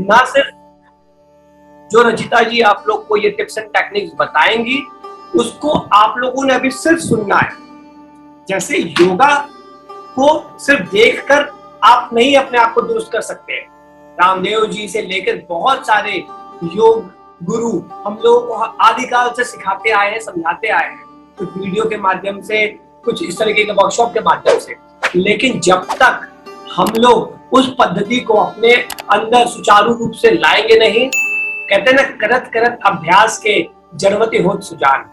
ना सिर्फ जो रचिता जी आप लोग को ये टिप्स एंड टेक्निक्स बताएंगी उसको आप लोगों ने अभी सिर्फ सुनना है। जैसे योगा को सिर्फ देखकर आप नहीं अपने आप को दुरुस्त कर सकते हैं। रामदेव जी से लेकर बहुत सारे योग गुरु हम लोगों को आदिकाल से सिखाते आए हैं, समझाते आए हैं, कुछ वीडियो के माध्यम से, कुछ इस तरीके के वर्कशॉप के माध्यम से। लेकिन जब तक हम लोग उस पद्धति को अपने अंदर सुचारू रूप से लाएंगे नहीं, कहते हैं ना, करत करत अभ्यास के जड़वती होत सुजान।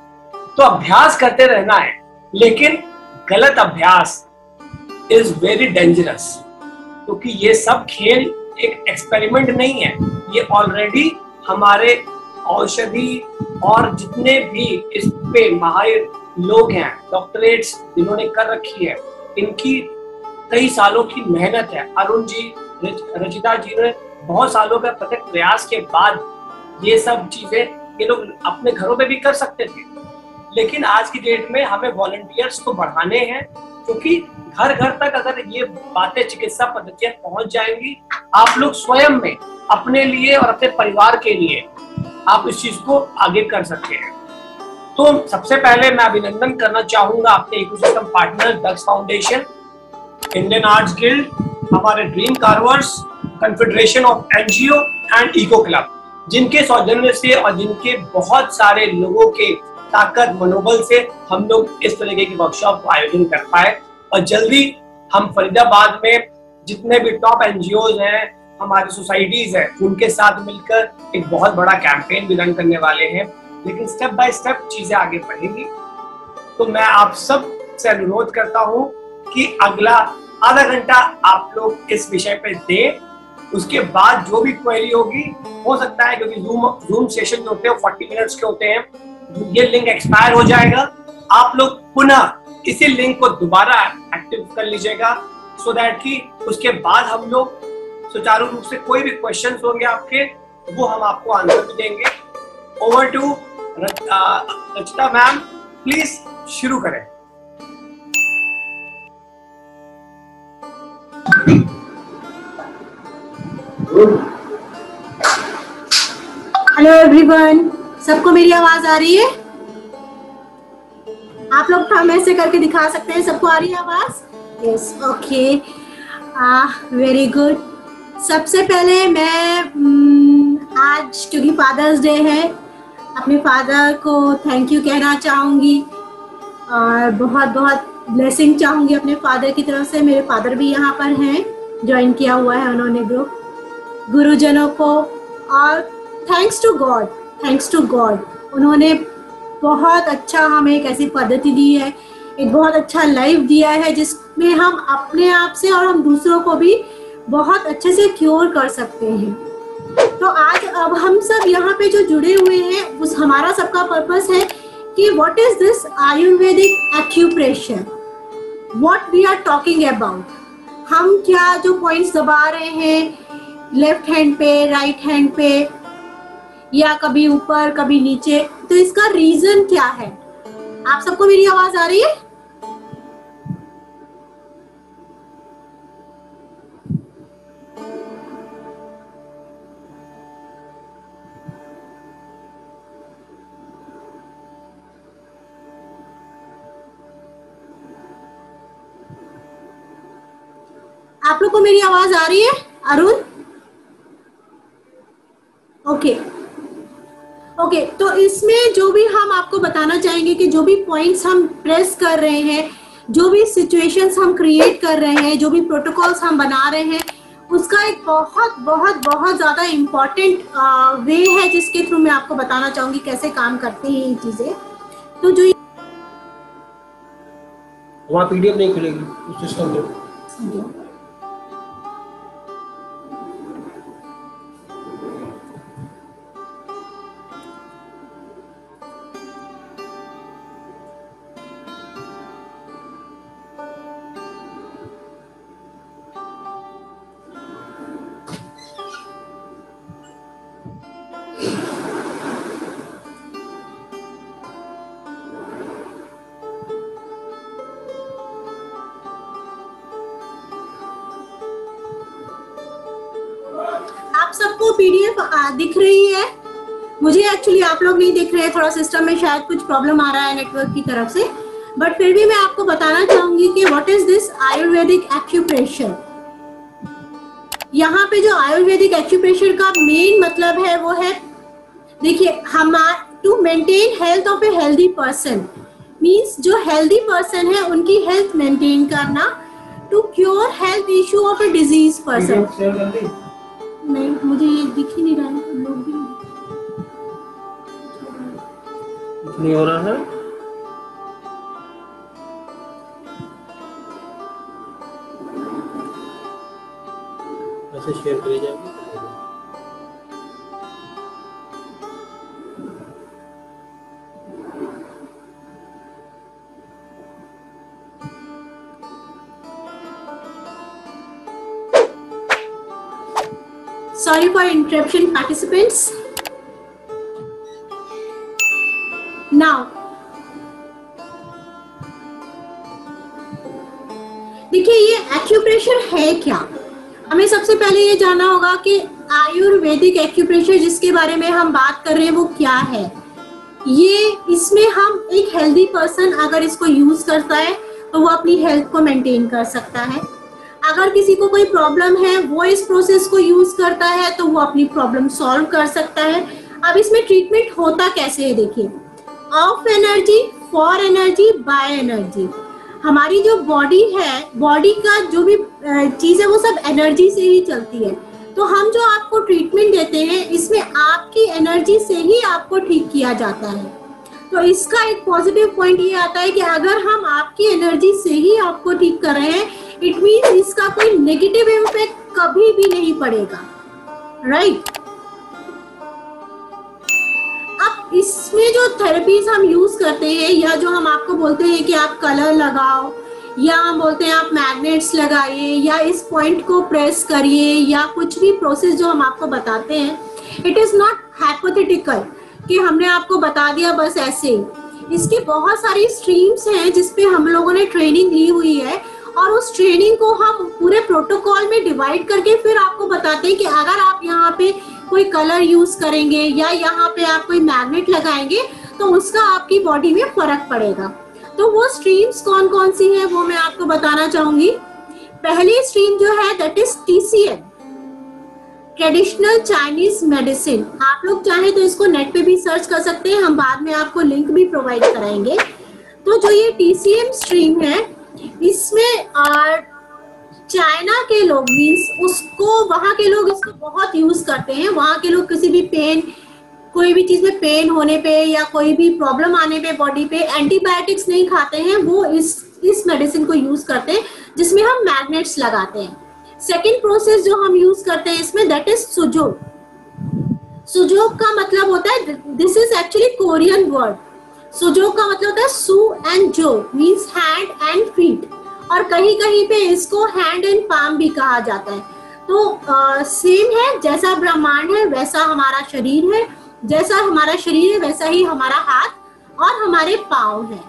तो अभ्यास करते रहना है, लेकिन गलत अभ्यास इज वेरी डेंजरस, क्योंकि ये सब खेल एक एक्सपेरिमेंट नहीं है। ये ऑलरेडी हमारे औषधि और जितने भी इस पे माहिर लोग हैं, डॉक्टरेट्स जिन्होंने कर रखी है, इनकी कई सालों की मेहनत है। अरुण जी, रचिता जी ने बहुत सालों का प्रत्येक प्रयास के बाद ये सब चीजें ये लोग अपने घरों में भी कर सकते थे। लेकिन आज की डेट में हमें वॉलंटियर्स को बढ़ाने हैं, क्योंकि घर घर तक अगर ये बातें, चिकित्सा पद्धतियां पहुंच जाएंगी, आप लोग स्वयं में अपने लिए और अपने परिवार के लिए आप इस चीज को आगे कर सकते हैं। तो सबसे पहले मैं अभिनंदन करना चाहूंगा अपने ecosystem partner Daksh foundation, Indian arts guild, हमारे dream carvers, confederation of NGO and eco club, जिनके सौजन्य से और जिनके बहुत सारे लोगों के ताकत मनोबल से हम लोग इस तरीके की वर्कशॉप को आयोजन कर पाए। और जल्दी हम फरीदाबाद में जितने भी टॉप एनजीओज हैं, हमारी सोसाइटीज हैं, उनके साथ मिलकर एक बहुत बड़ा कैंपेन भी रन करने वाले हैं। लेकिन स्टेप बाय स्टेप चीजें आगे बढ़ेंगी। तो मैं आप सब से अनुरोध करता हूं कि अगला आधा घंटा आप लोग इस विषय पे दें। उसके बाद जो भी क्वेरी होगी, हो सकता है क्योंकि जूम सेशन जो होते हैं 40 मिनट्स के होते हैं, ये लिंक एक्सपायर हो जाएगा। आप लोग पुनः इसी लिंक को दोबारा एक्टिव कर लीजिएगा, सो दैट कि उसके बाद हम लोग सुचारू रूप से कोई भी क्वेश्चंस होंगे आपके, वो हम आपको आंसर भी देंगे। Over to Rachita ma'am, please शुरू करें। हेलो एवरीवन, सबको मेरी आवाज आ रही है? आप लोग हम ऐसे करके दिखा सकते हैं, सबको आ रही है आवाज? Yes, okay, very good. सबसे पहले मैं आज क्योंकि फादर्स डे है, अपने फादर को थैंक यू कहना चाहूँगी और बहुत बहुत ब्लेसिंग चाहूँगी अपने फादर की तरफ से। मेरे फादर भी यहाँ पर हैं, ज्वाइन किया हुआ है उन्होंने ग्रुप, गुरुजनों को, और थैंक्स टू गॉड उन्होंने बहुत अच्छा हमें एक ऐसी पद्धति दी है, एक बहुत अच्छा लाइफ दिया है जिसमें हम अपने आप से और हम दूसरों को भी बहुत अच्छे से क्योर कर सकते हैं। तो आज अब हम सब यहाँ पे जो जुड़े हुए हैं, उस हमारा सबका पर्पस है कि what is this ayurvedic acupressure, what we are talking about. हम क्या जो पॉइंट्स दबा रहे हैं लेफ्ट हैंड पे, राइट हैंड पे, या कभी ऊपर कभी नीचे, तो इसका रीजन क्या है? आप सबको मेरी आवाज आ रही है? आप लोग को मेरी आवाज आ रही है? अरुण? ओके, तो इसमें जो भी हम आपको बताना चाहेंगे कि जो भी पॉइंट्स हम प्रेस कर रहे हैं, जो भी सिचुएशंस हम क्रिएट कर रहे हैं, जो भी प्रोटोकॉल्स हम बना रहे हैं, उसका एक बहुत बहुत बहुत ज़्यादा इम्पॉर्टेंट वे है जिसके थ्रू मैं आपको बताना चाहूँगी कैसे काम करती हैं ये चीज़ें। तो जो वहाँ पीडीएफ नहीं खुलेगी उस सिस्टम पे। सबको पीडीएफ दिख रही है? मुझे एक्चुअली आप लोग नहीं दिख रहे, थोड़ा सिस्टम में शायद कुछ प्रॉब्लम आ रहा है नेटवर्क की तरफ से, बट फिर भी मैं आपको बताना चाहूंगी कि what is this ayurvedic acupressure. यहाँ पे जो आयुर्वेदिक एक्यूप्रेशर का मेन मतलब है वो है, देखिए, to maintain health of a healthy person, means जो हेल्दी पर्सन है उनकी हेल्थ मेंटेन करना, to cure health issue of a disease person. नहीं, मुझे ये दिख ही नहीं रहा है, लोग भी नहीं हो रहा है। ऐसे शेयर करी जाएगी। Sorry for interruption, participants. Now, देखिए ये एक्यूप्रेशर है क्या? हमें सबसे पहले ये जानना होगा कि आयुर्वेदिक एक्यूप्रेशर जिसके बारे में हम बात कर रहे हैं वो क्या है। ये इसमें हम एक हेल्दी पर्सन अगर इसको यूज करता है तो वो अपनी हेल्थ को मेंटेन कर सकता है। अगर किसी को कोई प्रॉब्लम है वो इस प्रोसेस को यूज करता है तो वो अपनी प्रॉब्लम सॉल्व कर सकता है। अब इसमें ट्रीटमेंट होता कैसे है, देखिए, of energy, for energy, by energy. हमारी जो बॉडी है, बॉडी का जो भी चीज है वो सब एनर्जी से ही चलती है। तो हम जो आपको ट्रीटमेंट देते हैं इसमें आपकी एनर्जी से ही आपको ठीक किया जाता है। तो इसका एक पॉजिटिव पॉइंट ये आता है कि अगर हम आपकी एनर्जी से ही आपको ठीक कर रहे हैं, इट मीन्स इसका कोई नेगेटिव इम्पैक्ट कभी भी नहीं पड़ेगा, राइट? अब इसमें जो थेरेपीज हम यूज करते हैं या जो हम आपको बोलते हैं कि आप कलर लगाओ, या हम बोलते हैं आप मैग्नेट्स लगाइए, या इस पॉइंट को प्रेस करिए, या कुछ भी प्रोसेस जो हम आपको बताते हैं, इट इज नॉट हाइपोथेटिकल कि हमने आपको बता दिया बस ऐसे ही। इसकी बहुत सारी स्ट्रीम्स हैं जिसपे हम लोगों ने ट्रेनिंग ली हुई है, और उस ट्रेनिंग को हम पूरे प्रोटोकॉल में डिवाइड करके फिर आपको बताते हैं कि अगर आप यहाँ पे कोई कलर यूज करेंगे या यहाँ पे आप कोई मैग्नेट लगाएंगे तो उसका आपकी बॉडी में फर्क पड़ेगा। तो वो स्ट्रीम्स कौन कौन सी है वो मैं आपको बताना चाहूंगी। पहली स्ट्रीम जो है that is TCM, traditional Chinese medicine. आप लोग चाहे तो इसको नेट पे भी सर्च कर सकते हैं, हम बाद में आपको लिंक भी प्रोवाइड कराएंगे। तो जो ये TCM स्ट्रीम है इसमें चाइना के लोग, मीन्स उसको वहाँ के लोग इसको बहुत यूज करते हैं। वहाँ के लोग किसी भी पेन, कोई भी चीज में पेन होने पे या कोई भी प्रॉब्लम आने पे बॉडी पे एंटीबायोटिक्स नहीं खाते हैं, वो इस मेडिसिन को यूज करते हैं जिसमें हम मैग्नेट्स लगाते हैं। सेकेंड प्रोसेस जो हम यूज करते हैं इसमें दैट इज सुजोग। सुजोग का मतलब होता है, this is actually Korean word. Sujok का मतलब होता है su and jo, means hand and feet, और कहीं कहीं पे इसको हैंड एंड पाम भी कहा जाता है। तो सेम है, जैसा ब्रह्मांड है वैसा हमारा शरीर है, जैसा हमारा शरीर है वैसा ही हमारा हाथ और हमारे पाँव है,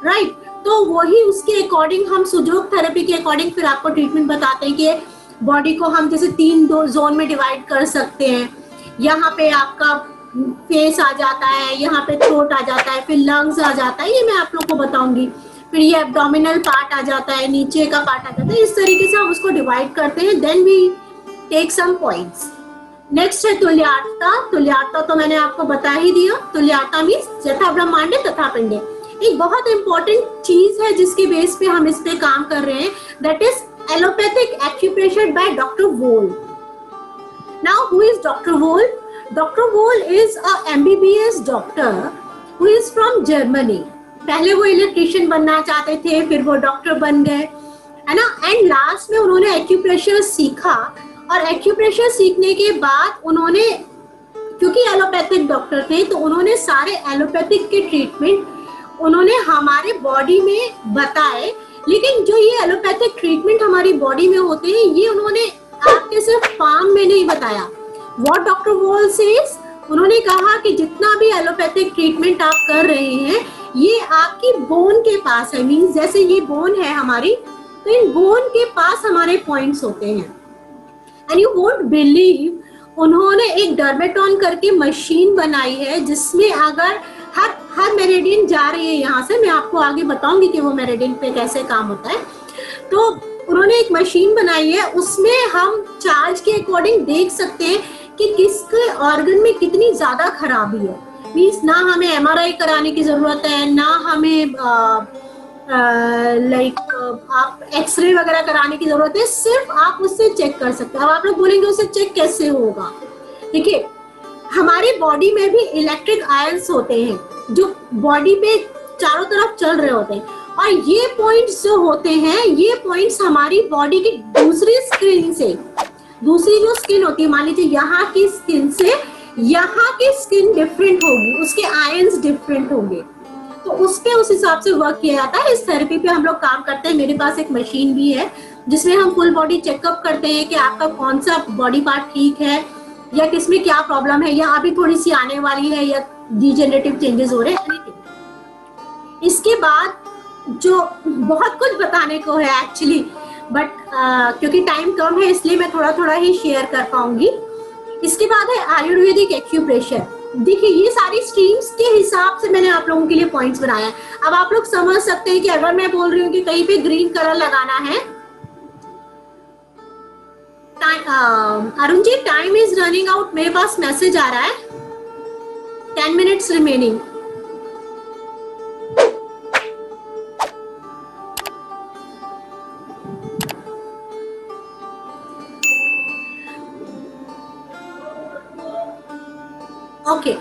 राइट? तो वही उसके अकॉर्डिंग हम सुजोग थेरेपी के अकॉर्डिंग फिर आपको ट्रीटमेंट बताते हैं कि बॉडी को हम जैसे 3 जोन में डिवाइड कर सकते हैं। यहाँ पे आपका फेस आ जाता है, यहाँ पे थ्रोट आ जाता है, फिर लंग्स आ जाता है, ये मैं आप लोग को बताऊंगी। फिर ये एब्डोमिनल पार्ट आ जाता है, नीचे का पार्ट आ जाता है। इस तरीके से हम उसको डिवाइड करते हैं। Then we take some points. Next है तुल्यार्ता। तुल्यार्ता तो मैंने आपको बता ही दिया। तुल्यार्ता मीन्स यथा ब्रह्मांडे तथा पिंडे। एक बहुत इंपॉर्टेंट चीज है जिसके बेस पे हम इस पे काम कर रहे हैं, that is allopathic acupressure by doctor Voll. Now who is doctor Voll? Doctor Voll is a MBBS doctor who is from Germany. पहले वो इलेक्ट्रिशियन बनना चाहते थे, फिर वो डॉक्टर बन गए, है ना। एंड लास्ट में उन्होंने एक्यूप्रेशर सीखा, और एक्यूप्रेशर सीखने के बाद उन्होंने, क्योंकि एलोपैथिक डॉक्टर थे, तो उन्होंने सारे एलोपैथिक के ट्रीटमेंट उन्होंने हमारे बॉडी में बताए। लेकिन जो ये एलोपैथिक ट्रीटमेंट हमारी बॉडी में होते हैं, ये उन्होंने आपके सिर्फ पाम में नहीं बताया। व्हाट डॉक्टर वोल सेज, उन्होंने कहा कि जितना भी एलोपैथिक ट्रीटमेंट आप कर रहे हैं ये आपकी बोन के पास है। मीन्स जैसे ये बोन है हमारी, तो इन बोन के पास हमारे पॉइंट्स होते हैं। एंड यू वोंट बिलीव, उन्होंने एक डर्मेटॉन करके मशीन बनाई है जिसमें अगर हर मेरिडियन जा रही है यहाँ से, मैं आपको आगे बताऊंगी कि वो मेरिडियन पे कैसे काम होता है। तो उन्होंने एक मशीन बनाई है, उसमें हम चार्ज के अकॉर्डिंग देख सकते हैं कि किसके ऑर्गन में कितनी ज्यादा खराबी है। मीन्स ना हमें एमआरआई कराने की जरूरत है, ना हमें आप एक्सरे वगैरह कराने की जरूरत है, सिर्फ आप उससे चेक कर सकते हैं। अब आप लोग बोलेंगे उससे चेक कैसे होगा? देखिए, हमारी बॉडी में भी इलेक्ट्रिक आयंस होते हैं जो बॉडी पे चारों तरफ चल रहे होते हैं, और ये पॉइंट्स जो होते हैं, ये पॉइंट्स हमारी बॉडी की दूसरी स्किन से, दूसरी जो स्किन होती है, मान लीजिए यहाँ की स्किन से यहाँ की स्किन डिफरेंट होगी, उसके आयंस डिफरेंट होंगे, तो उस पे उस हिसाब से वर्क किया जाता है। इस थेरेपी पे हम लोग काम करते हैं। मेरे पास एक मशीन भी है जिसमें हम फुल बॉडी चेकअप करते हैं कि आपका कौन सा बॉडी पार्ट ठीक है या किसमें क्या प्रॉब्लम है, या अभी थोड़ी सी आने वाली है, या डिजेनरेटिव चेंजेस हो रहे हैं। इसके बाद जो बहुत कुछ बताने को है एक्चुअली, बट क्योंकि टाइम कम है इसलिए मैं थोड़ा थोड़ा ही शेयर कर पाऊंगी। इसके बाद है आयुर्वेदिक एक्यूप्रेशर। देखिए, ये सारी स्ट्रीम्स के हिसाब से मैंने आप लोगों के लिए पॉइंट्स बनाया है। अब आप लोग समझ सकते हैं कि अगर मैं बोल रही हूँ कि कहीं पे ग्रीन कलर लगाना है, Arun ji time is running out, मेरे पास मैसेज आ रहा है, 10 मिनट्स रिमेनिंग। ओके,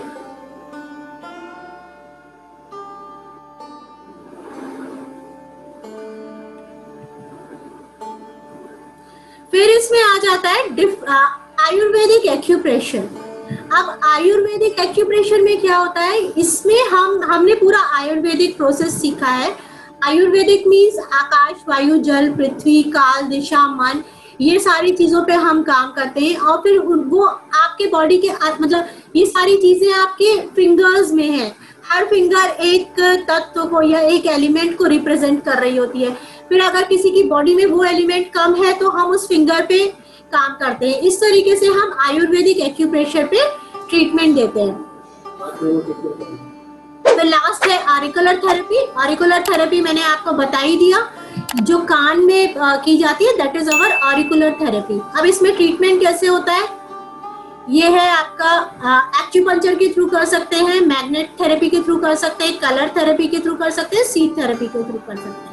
फिर इसमें आ जाता है आयुर्वेदिक एक्यूप्रेशर। अब आयुर्वेदिक एक्यूप्रेशर में क्या होता है, इसमें हमने पूरा आयुर्वेदिक प्रोसेस सीखा है। आयुर्वेदिक मीन्स आकाश, वायु, जल, पृथ्वी, काल, दिशा, मन, ये सारी चीजों पे हम काम करते हैं, और फिर वो आपके बॉडी के मतलब ये सारी चीजें आपके फिंगर्स में है। हर फिंगर एक तत्व को या एक एलिमेंट को रिप्रेजेंट कर रही होती है। फिर अगर किसी की बॉडी में वो एलिमेंट कम है तो हम उस फिंगर पे काम करते हैं। इस तरीके से हम आयुर्वेदिक एक्यूप्रेशर पे ट्रीटमेंट देते हैं। तो लास्ट है ऑरिकुलर थेरेपी। ऑरिकुलर थेरेपी मैंने आपको बता ही दिया, जो कान में की जाती है, that is our auricular therapy. अब इसमें ट्रीटमेंट कैसे होता है, ये है आपका एक्यूपंक्चर के थ्रू कर सकते हैं, मैग्नेट थेरेपी के थ्रू कर सकते हैं, कलर थेरेपी के थ्रू कर सकते हैं, सीड थेरेपी के थ्रू कर सकते हैं।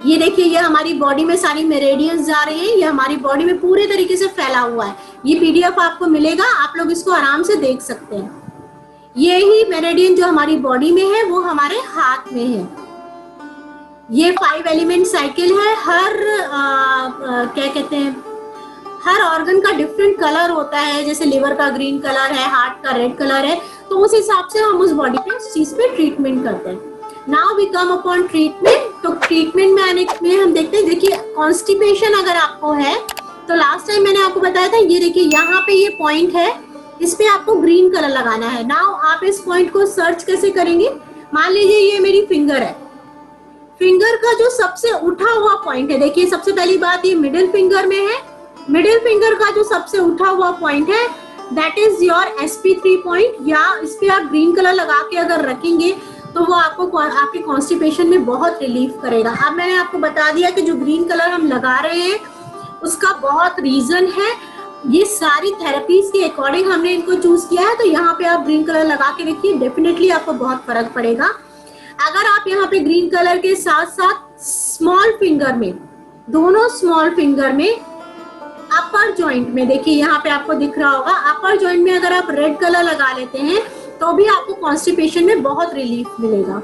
ये देखिए, ये हमारी बॉडी में सारी मेरिडियंस जा रही है, ये हमारी बॉडी में पूरे तरीके से फैला हुआ है। ये पीडीएफ आपको मिलेगा, आप लोग इसको आराम से देख सकते हैं। ये ही मेरिडियन जो हमारी बॉडी में है वो हमारे हाथ में है। ये 5 एलिमेंट साइकिल है। हर क्या कहते हैं, हर ऑर्गन का डिफरेंट कलर होता है, जैसे लिवर का ग्रीन कलर है, हार्ट का रेड कलर है, तो उस हिसाब से हम उस बॉडी पे उस चीज पे ट्रीटमेंट करते हैं। Now we come upon treatment. तो ट्रीटमेंट में आने में हम देखते हैं, देखिए कॉन्स्टिपेशन अगर आपको है तो लास्ट टाइम मैंने आपको बताया था, ये देखिए यहाँ पे ये पॉइंट है, इस पे आपको ग्रीन कलर लगाना है। नाउ आप इस पॉइंट को सर्च कैसे करेंगे, मान लीजिए ये मेरी फिंगर है, फिंगर का जो सबसे उठा हुआ पॉइंट है, देखिए सबसे पहली बात ये मिडिल फिंगर में है, मिडिल फिंगर का जो सबसे उठा हुआ पॉइंट है that is your sp3 point, या इस पे आप ग्रीन कलर लगा के अगर रखेंगे तो वो आपको आपके कॉन्स्टिपेशन में बहुत रिलीफ करेगा। अब मैंने आपको बता दिया कि जो ग्रीन कलर हम लगा रहे हैं उसका बहुत रीजन है, ये सारी थेरेपीज के अकॉर्डिंग हमने इनको चूज किया है। तो यहाँ पे आप ग्रीन कलर लगा के देखिए, डेफिनेटली आपको बहुत फर्क पड़ेगा। अगर आप यहाँ पे ग्रीन कलर के साथ साथ स्मॉल फिंगर में, दोनों स्मॉल फिंगर में अपर जॉइंट में, देखिए यहाँ पे आपको दिख रहा होगा, अपर जॉइंट में अगर आप रेड कलर लगा लेते हैं तो भी आपको कॉन्स्टिपेशन में बहुत रिलीफ मिलेगा।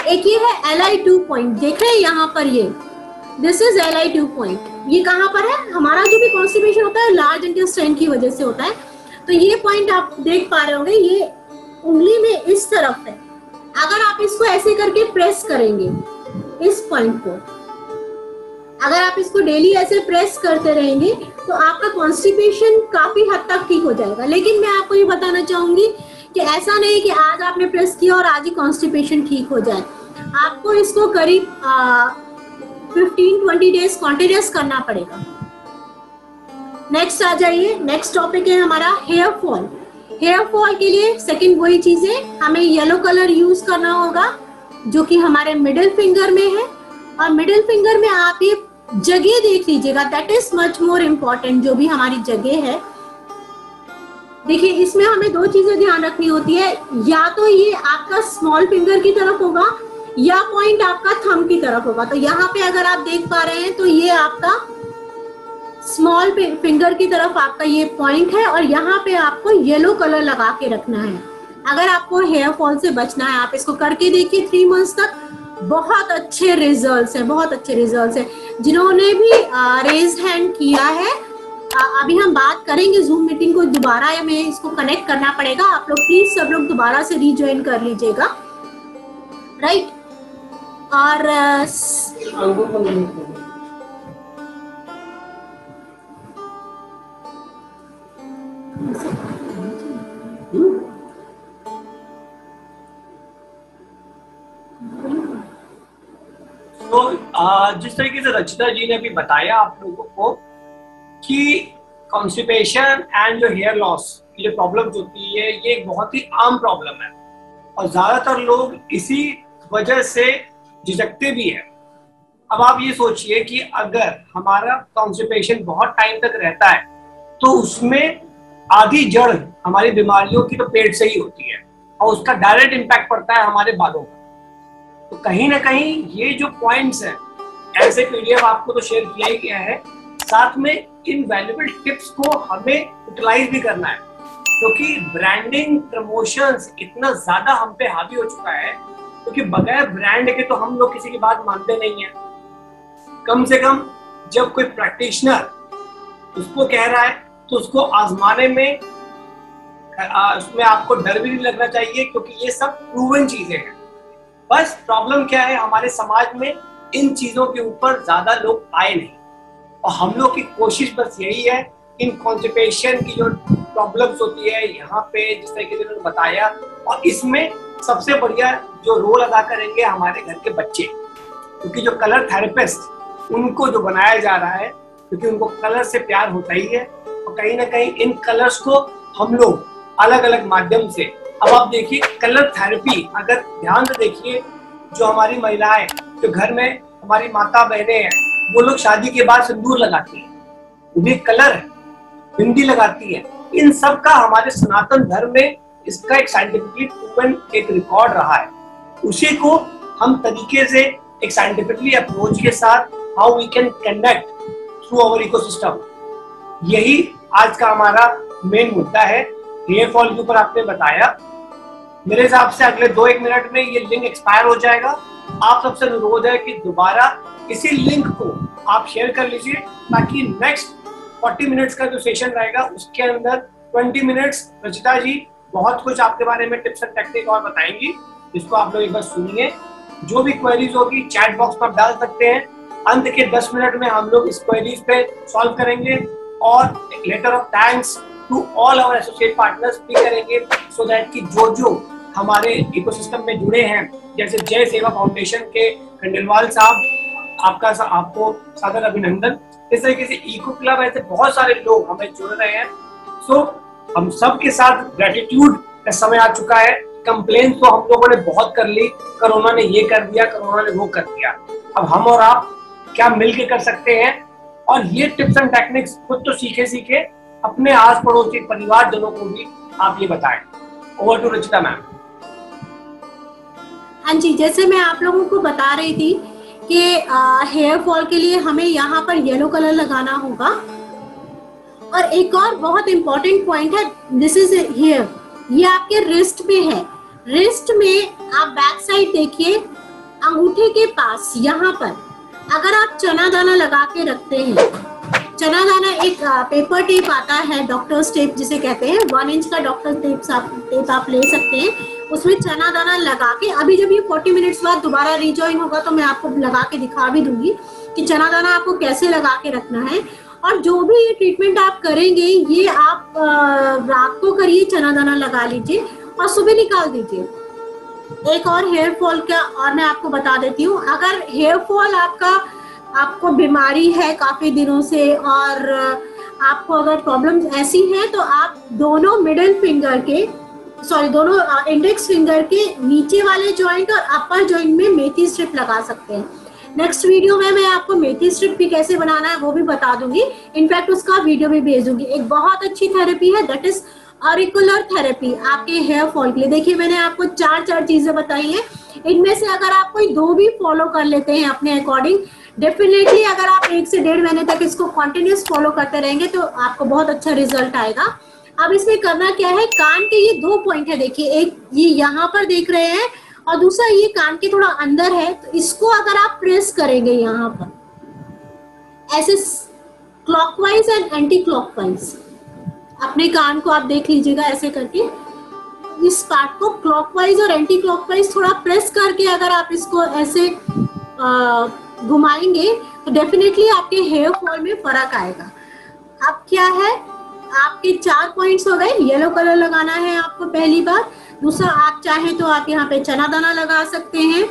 एक ये है Li2 पॉइंट, देख रहे हैं यहाँ पर, ये दिस इज Li2 पॉइंट। ये कहाँ पर है, हमारा जो भी कॉन्स्टिपेशन होता है लार्ज इंटेस्टाइन की वजह से होता है। तो ये पॉइंट आप देख पा रहे होंगे, ये उंगली में इस तरफ है। अगर आप इसको ऐसे करके प्रेस करेंगे इस पॉइंट को, अगर आप इसको डेली ऐसे प्रेस करते रहेंगे तो आपका कॉन्स्टिपेशन काफी हद तक ठीक हो जाएगा। लेकिन मैं आपको ये बताना चाहूंगी कि ऐसा नहीं कि आज आपने प्रेस किया और आज ही कॉन्स्टिपेशन ठीक हो जाए। आपको इसको करीब 15-20 डेज कॉन्टिन्यूस करना पड़ेगा। नेक्स्ट आ जाइए, नेक्स्ट टॉपिक है हमारा हेयर फॉल। हेयर फॉल के लिए सेकंड वही चीज है, हमें येलो कलर यूज करना होगा जो कि हमारे मिडिल फिंगर में है। और मिडिल फिंगर में आप ये जगह देख लीजिएगा, that is much more important, जो भी हमारी जगह है। देखिए इसमें हमें दो चीजें ध्यान रखनी होती है, या तो ये आपका स्मॉल फिंगर की तरफ होगा या पॉइंट आपका थंब की तरफ होगा। तो यहाँ पे अगर आप देख पा रहे हैं तो ये आपका स्मॉल फिंगर की तरफ आपका ये पॉइंट है, और यहाँ पे आपको येलो कलर लगा के रखना है अगर आपको हेयर फॉल से बचना है। आप इसको करके देखिए 3 मंथ्स तक, बहुत अच्छे रिजल्ट्स हैं, बहुत अच्छे रिजल्ट्स हैं। जिन्होंने भी रेज्ड हैंड किया है, अभी हम बात करेंगे जूम मीटिंग को दोबारा, हमें इसको कनेक्ट करना पड़ेगा। आप लोग प्लीज सब लोग दोबारा से रीज्वाइन कर लीजिएगा, राइट। और तो जिस तरीके से रचिता जी ने भी बताया आप लोगों को कि कॉन्स्टिपेशन एंड जो हेयर लॉस की जो प्रॉब्लम्स होती है, ये एक बहुत ही आम प्रॉब्लम है और ज्यादातर लोग इसी वजह से झिझकते भी है। अब आप ये सोचिए कि अगर हमारा कॉन्स्टिपेशन बहुत टाइम तक रहता है तो उसमें आधी जड़ हमारी बीमारियों की तो पेट से ही होती है और उसका डायरेक्ट इम्पैक्ट पड़ता है हमारे बालों पर। तो कहीं ना कहीं ये जो पॉइंट्स हैं, ऐसे पीडीएफ आपको तो शेयर किया ही गया है, साथ में इन वैल्यूएबल टिप्स को हमें यूटिलाइज भी करना है, क्योंकि ब्रांडिंग प्रमोशंस इतना ज्यादा हम पे हावी हो चुका है, क्योंकि बगैर ब्रांड के तो हम लोग किसी की बात मानते नहीं है। कम से कम जब कोई प्रैक्टिशनर उसको कह रहा है तो उसको आजमाने में उसमें आपको डर भी नहीं लगना चाहिए, क्योंकि ये सब प्रूवन चीजें हैं। बस प्रॉब्लम क्या है, हमारे समाज में इन चीजों के ऊपर ज्यादा लोग आए नहीं, और हम लोग की कोशिश बस यही है, इन कॉन्स्टिपेशन की जो प्रॉब्लम्स होती है यहाँ पे जिस तरीके से उन्होंने बताया, और इसमें सबसे बढ़िया जो रोल अदा करेंगे हमारे घर के बच्चे, क्योंकि जो कलर थेरेपिस्ट उनको जो बनाया जा रहा है, क्योंकि उनको कलर से प्यार होता ही है, और कहीं ना कहीं इन कलर्स को हम लोग अलग अलग माध्यम से, अब आप देखिए कलर थेरेपी, अगर ध्यान से देखिए, जो हमारी महिलाएं, जो घर में हमारी माता बहनें हैं, वो लोग शादी के बाद सिंदूर लगाती हैं, वो भी कलर है, बिंदी लगाती है। इन सब का हमारे सनातन धर्म में इसका एक साइंटिफिकली प्रूवन एक रिकॉर्ड रहा है। उसी को हम तरीके से एक साइंटिफिकली अप्रोच के साथ how we can connect through our ecosystem, यही आज का हमारा मेन मुद्दा है। हेयर फॉल के ऊपर आपने बताया, मेरे हिसाब से अगले 2-1 मिनट में ये लिंक एक्सपायर हो जाएगा। आप सबसे अनुरोध है कि दोबारा इसी लिंक को आप शेयर कर लीजिए, ताकि नेक्स्ट 40 मिनट्स का जो सेशन रहेगा उसके अंदर 20 मिनट्स रचिता जी बहुत कुछ आपके बारे में टिप्स एंड टेक्निक और बताएंगी, जिसको आप लोग एक बार सुनिए। जो भी क्वेरीज होगी चैट बॉक्स में आप डाल सकते हैं, अंत के 10 मिनट में हम लोग इस क्वेरीज पे सॉल्व करेंगे और एक letter of thanks to all our associate partners भी करेंगे, सो दैट कि जो हमारे इकोसिस्टम में जुड़े हैं, जैसे जय सेवा फाउंडेशन के खंडेलवाल साहब, आपको सादर अभिनंदन। इस तरीके से इको क्लब, ऐसे बहुत सारे लोग हमें जुड़ रहे हैं। सो हम सब के साथ ग्रेटिट्यूड का समय आ चुका है। कंप्लेन तो हम लोगों ने बहुत कर ली, कोरोना ने ये कर दिया, कोरोना ने वो कर दिया। अब हम और आप क्या मिलके कर सकते हैं, और ये टिप्स एंड टेक्निक्स खुद तो सीखे अपने आस पड़ोसी परिवार जनों को भी आप ये बताएं। Over to Rachita ma'am. हाँ जी, जैसे मैं आप लोगों को बता रही थी कि हेयर फॉल के लिए हमें यहाँ पर येलो कलर लगाना होगा। और एक और बहुत इंपॉर्टेंट पॉइंट है, दिस इज हियर, ये आपके रिस्ट पे है। रिस्ट में आप बैक साइड देखिए, अंगूठे के पास यहाँ पर अगर आप चना दाना लगा के रखते हैं, चना दाना एक पेपर टेप आता है, डॉक्टर्स टेप जिसे कहते हैं, 1 इंच का डॉक्टर टेप आप ले सकते हैं, उसमें चना दाना लगा के, अभी जब ये 40 मिनट्स बाद दोबारा रिजॉइन होगा तो मैं आपको लगा के दिखा भी दूंगी कि चना दाना आपको कैसे लगा के रखना है। और जो भी ये ट्रीटमेंट आप करेंगे, ये आप रात को करिए, चना दाना लगा लीजिए और सुबह निकाल दीजिए। एक और हेयर फॉल का और मैं आपको बता देती हूँ, अगर हेयर फॉल आपको बीमारी है काफी दिनों से और आपको अगर प्रॉब्लम ऐसी है तो आप दोनों मिडिल फिंगर के दोनों इंडेक्स फिंगर के नीचे वाले जॉइंट और अपर जॉइंट में मेथी स्ट्रिप लगा सकते हैं। नेक्स्ट वीडियो में मैं आपको मेथी स्ट्रिप भी कैसे बनाना है वो भी बता दूंगी, इनफैक्ट उसका वीडियो भी भेज दूंगी। एक बहुत अच्छी थेरेपी है, दैट इज ऑरिकुलर थेरेपी, आपके हेयर फॉल के लिए। देखिए मैंने आपको चार चीजें बताई हैं, इनमें से अगर आप कोई 2 भी फॉलो कर लेते हैं अपने अकॉर्डिंग, डेफिनेटली अगर आप 1 से 1.5 महीने तक इसको कंटिन्यूस फॉलो करते रहेंगे तो आपको बहुत अच्छा रिजल्ट आएगा। अब इसमें करना क्या है, कान के ये 2 पॉइंट है, देखिए एक ये यहाँ पर देख रहे हैं और दूसरा ये कान के थोड़ा अंदर है, तो इसको अगर आप प्रेस करेंगे यहाँ पर ऐसे क्लॉकवाइज एंड एंटी क्लॉकवाइज, अपने कान को आप देख लीजिएगा ऐसे करके, इस पार्ट को क्लॉकवाइज और एंटी क्लॉकवाइज थोड़ा प्रेस करके अगर आप इसको ऐसे घुमाएंगे तो डेफिनेटली आपके हेयर फॉल में फर्क आएगा। अब क्या है, आपके 4 पॉइंट्स हो गए। येलो कलर लगाना है आपको पहली बार, दूसरा आप चाहे तो आप यहाँ पे चना दाना लगा सकते हैं,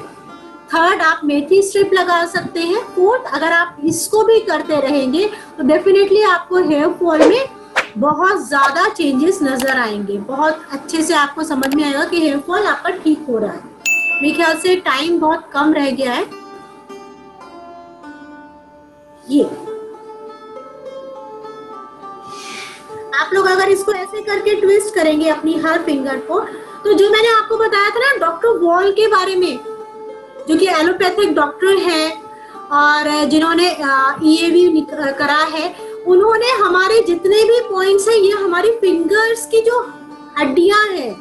थर्ड आप मेथी स्ट्रिप लगा सकते हैं, फोर्थ अगर आप इसको भी करते रहेंगे तो डेफिनेटली आपको हेयर फॉल में बहुत ज्यादा चेंजेस नजर आएंगे, बहुत अच्छे से आपको समझ में आएगा कि हेयर फॉल आपका ठीक हो रहा है। मेरे ख्याल से टाइम बहुत कम रह गया है। ये आप लोग अगर इसको ऐसे करके ट्विस्ट करेंगे अपनी हर फिंगर को, तो जो मैंने आपको बताया था ना डॉक्टर वॉल के बारे में, जो कि एलोपैथिक डॉक्टर है और जिन्होंने EAV करा है, उन्होंने हमारे जितने भी पॉइंट्स हैं ये हमारी फिंगर्स की जो हड्डियां हैं,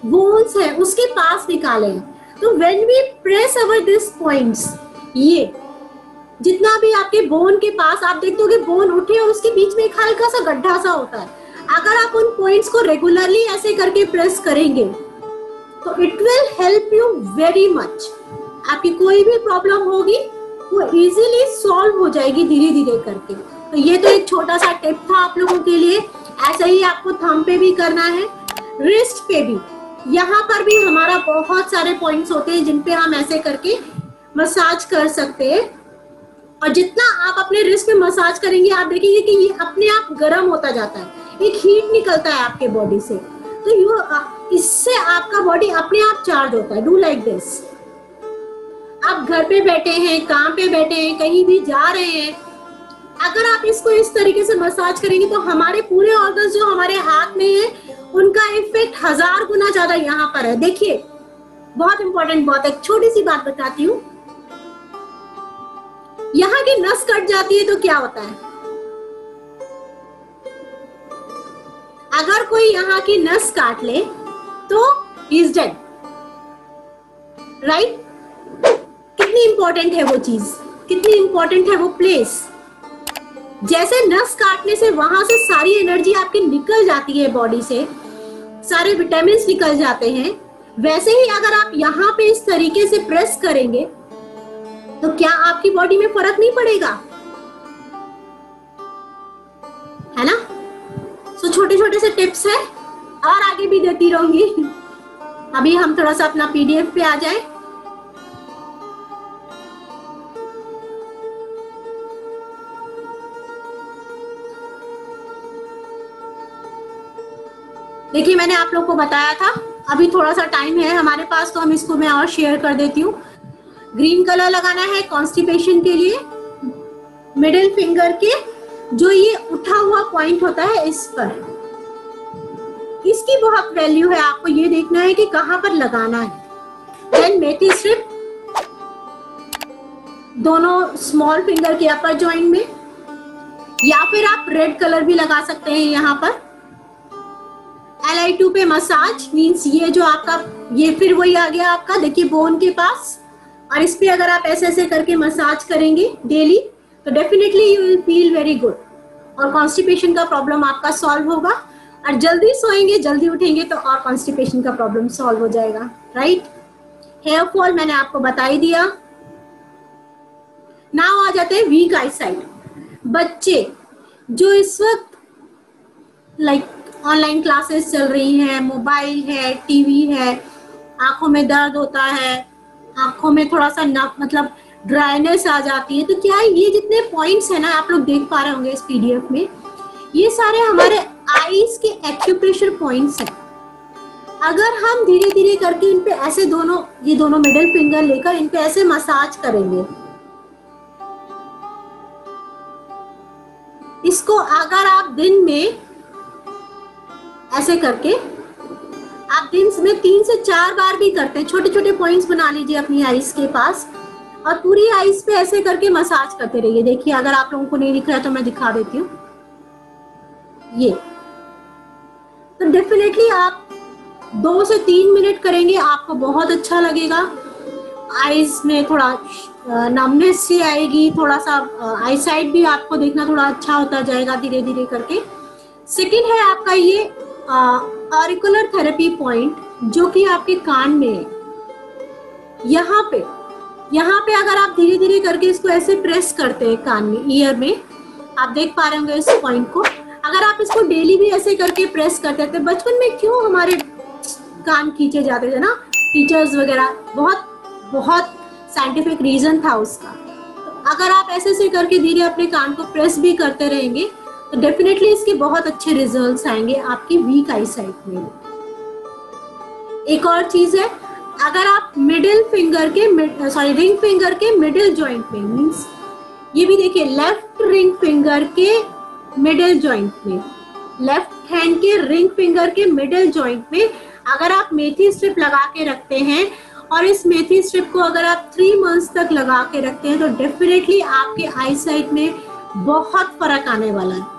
बोन्स है, उसके पास निकाले हैं। तो when we press our this points, ये जितना भी आपके बोन के पास आप देखते हो कि बोन उठे और उसके बीच में एक हल्का सा गड्ढा सा होता है, अगर आप उन पॉइंट्स को रेगुलरली ऐसे करके प्रेस करेंगे तो it will help you very much. आपकी कोई भी प्रॉब्लम होगी वो इजीली सॉल्व हो जाएगी धीरे धीरे करके। तो ये तो एक छोटा सा टिप था आप लोगों के लिए। ऐसा ही आपको थंब पे भी करना है, रिस्ट पे भी, यहाँ पर भी हमारा बहुत सारे पॉइंट्स होते हैं जिन पे हम ऐसे करके मसाज कर सकते हैं। और जितना आप अपने रिस्ट पे मसाज करेंगे आप देखेंगे कि ये अपने आप गर्म होता जाता है, एक हीट निकलता है आपके बॉडी से, तो इससे आपका बॉडी अपने आप चार्ज होता है। Do like this. आप घर पे बैठे हैं, काम पे बैठे हैं, कहीं भी जा रहे हैं, अगर आप इसको इस तरीके से मसाज करेंगे तो हमारे पूरे ऑर्गन्स जो हमारे हाथ में है उनका इफेक्ट 1000 गुना ज्यादा यहाँ पर है। देखिए बहुत इंपॉर्टेंट बात है, छोटी सी बात बताती हूँ। यहाँ की नस कट जाती है तो क्या होता है, अगर कोई यहाँ की नस काट ले तो ही इज डेड, राइट। कितनी इंपॉर्टेंट है वो चीज, कितनी इंपॉर्टेंट है वो प्लेस। जैसे नस काटने से वहां से सारी एनर्जी आपकी निकल जाती है बॉडी से, सारे विटामिन निकल जाते हैं, वैसे ही अगर आप यहाँ पे इस तरीके से प्रेस करेंगे तो क्या आपकी बॉडी में फर्क नहीं पड़ेगा, है ना। सो छोटे छोटे से टिप्स है और आगे भी देती रहूंगी। अभी हम थोड़ा सा अपना PDF पे आ जाए। देखिए मैंने आप लोग को बताया था, अभी थोड़ा सा टाइम है हमारे पास तो हम इसको मैं और शेयर कर देती हूँ। ग्रीन कलर लगाना है कॉन्स्टिपेशन के लिए, मिडिल फिंगर के जो ये उठा हुआ पॉइंट होता है इस पर, इसकी बहुत वैल्यू है। आपको ये देखना है कि कहां पर लगाना है। देन मेथी स्ट्रिप दोनों स्मॉल फिंगर के अपर जॉइंट में, या फिर आप रेड कलर भी लगा सकते हैं यहाँ पर। LI2 पे मसाज मींस ये जो आपका, ये फिर वही आ गया आपका, देखिए बोन के पास, और इस पे अगर आप ऐसे ऐसे करके मसाज करेंगे डेली तो definitely you will feel very good और कॉन्स्टिपेशन का प्रॉब्लम आपका सॉल्व होगा। और जल्दी सोएंगे जल्दी उठेंगे तो और कॉन्स्टिपेशन का प्रॉब्लम सॉल्व हो जाएगा, राइट। हेयर फॉल मैंने आपको बता ही दिया। नाउ आ जाते हैं वीक आई साइट। बच्चे जो इस वक्त लाइक ऑनलाइन क्लासेस चल रही हैं, मोबाइल है, टीवी है, आंखों में दर्द होता है, आंखों में थोड़ा सा मतलब ड्राइनेस आ जाती है, तो क्या ये जितने पॉइंट्स है ना आप लोग देख पा रहे होंगे इस PDF में, ये सारे हमारे आईज के एक्यूप्रेशर पॉइंट्स हैं। अगर हम धीरे धीरे करके इन पे ऐसे ये दोनों मिडिल फिंगर लेकर इन पे ऐसे मसाज करेंगे, इसको अगर आप दिन में ऐसे करके आप दिन में 3 से 4 बार भी करते हैं, छोटे छोटे पॉइंट्स बना लीजिए अपनी आईज के पास और पूरी आईज पे ऐसे करके मसाज करते रहिए। देखिए, अगर आप लोगों को नहीं दिख रहा है तो मैं दिखा देती हूँ। ये तो डेफिनेटली आप 2 से 3 मिनट करेंगे, आपको बहुत अच्छा लगेगा। आईज में थोड़ा नमनेस सी आएगी, थोड़ा सा आई साइड भी आपको देखना थोड़ा अच्छा होता जाएगा धीरे धीरे करके। सेकंड है आपका ये ऑरिकुलर थेरेपी पॉइंट, जो कि आपके कान में है। यहाँ पे अगर आप धीरे धीरे करके इसको ऐसे प्रेस करते हैं कान में, ईयर में, आप देख पा रहे होंगे इस पॉइंट को। अगर आप इसको डेली भी ऐसे करके प्रेस करते थे, बचपन में क्यों हमारे कान खींचे जाते थे ना, टीचर्स वगैरह, बहुत साइंटिफिक रीजन था उसका। तो अगर आप ऐसे करके धीरे अपने कान को प्रेस भी करते रहेंगे तो डेफिनेटली इसके बहुत अच्छे रिजल्ट्स आएंगे आपकी वीक आई साइट में। एक और चीज है, अगर आप रिंग फिंगर के मिडिल जॉइंट में, मींस ये भी देखिए लेफ्ट रिंग फिंगर के मिडिल जॉइंट में, लेफ्ट हैंड के रिंग फिंगर के मिडिल जॉइंट में अगर आप मेथी स्ट्रिप लगा के रखते हैं और इस मेथी स्ट्रिप को अगर आप 3 मंथ्स तक लगा के रखते हैं तो डेफिनेटली आपके आई साइट में बहुत फर्क आने वाला है।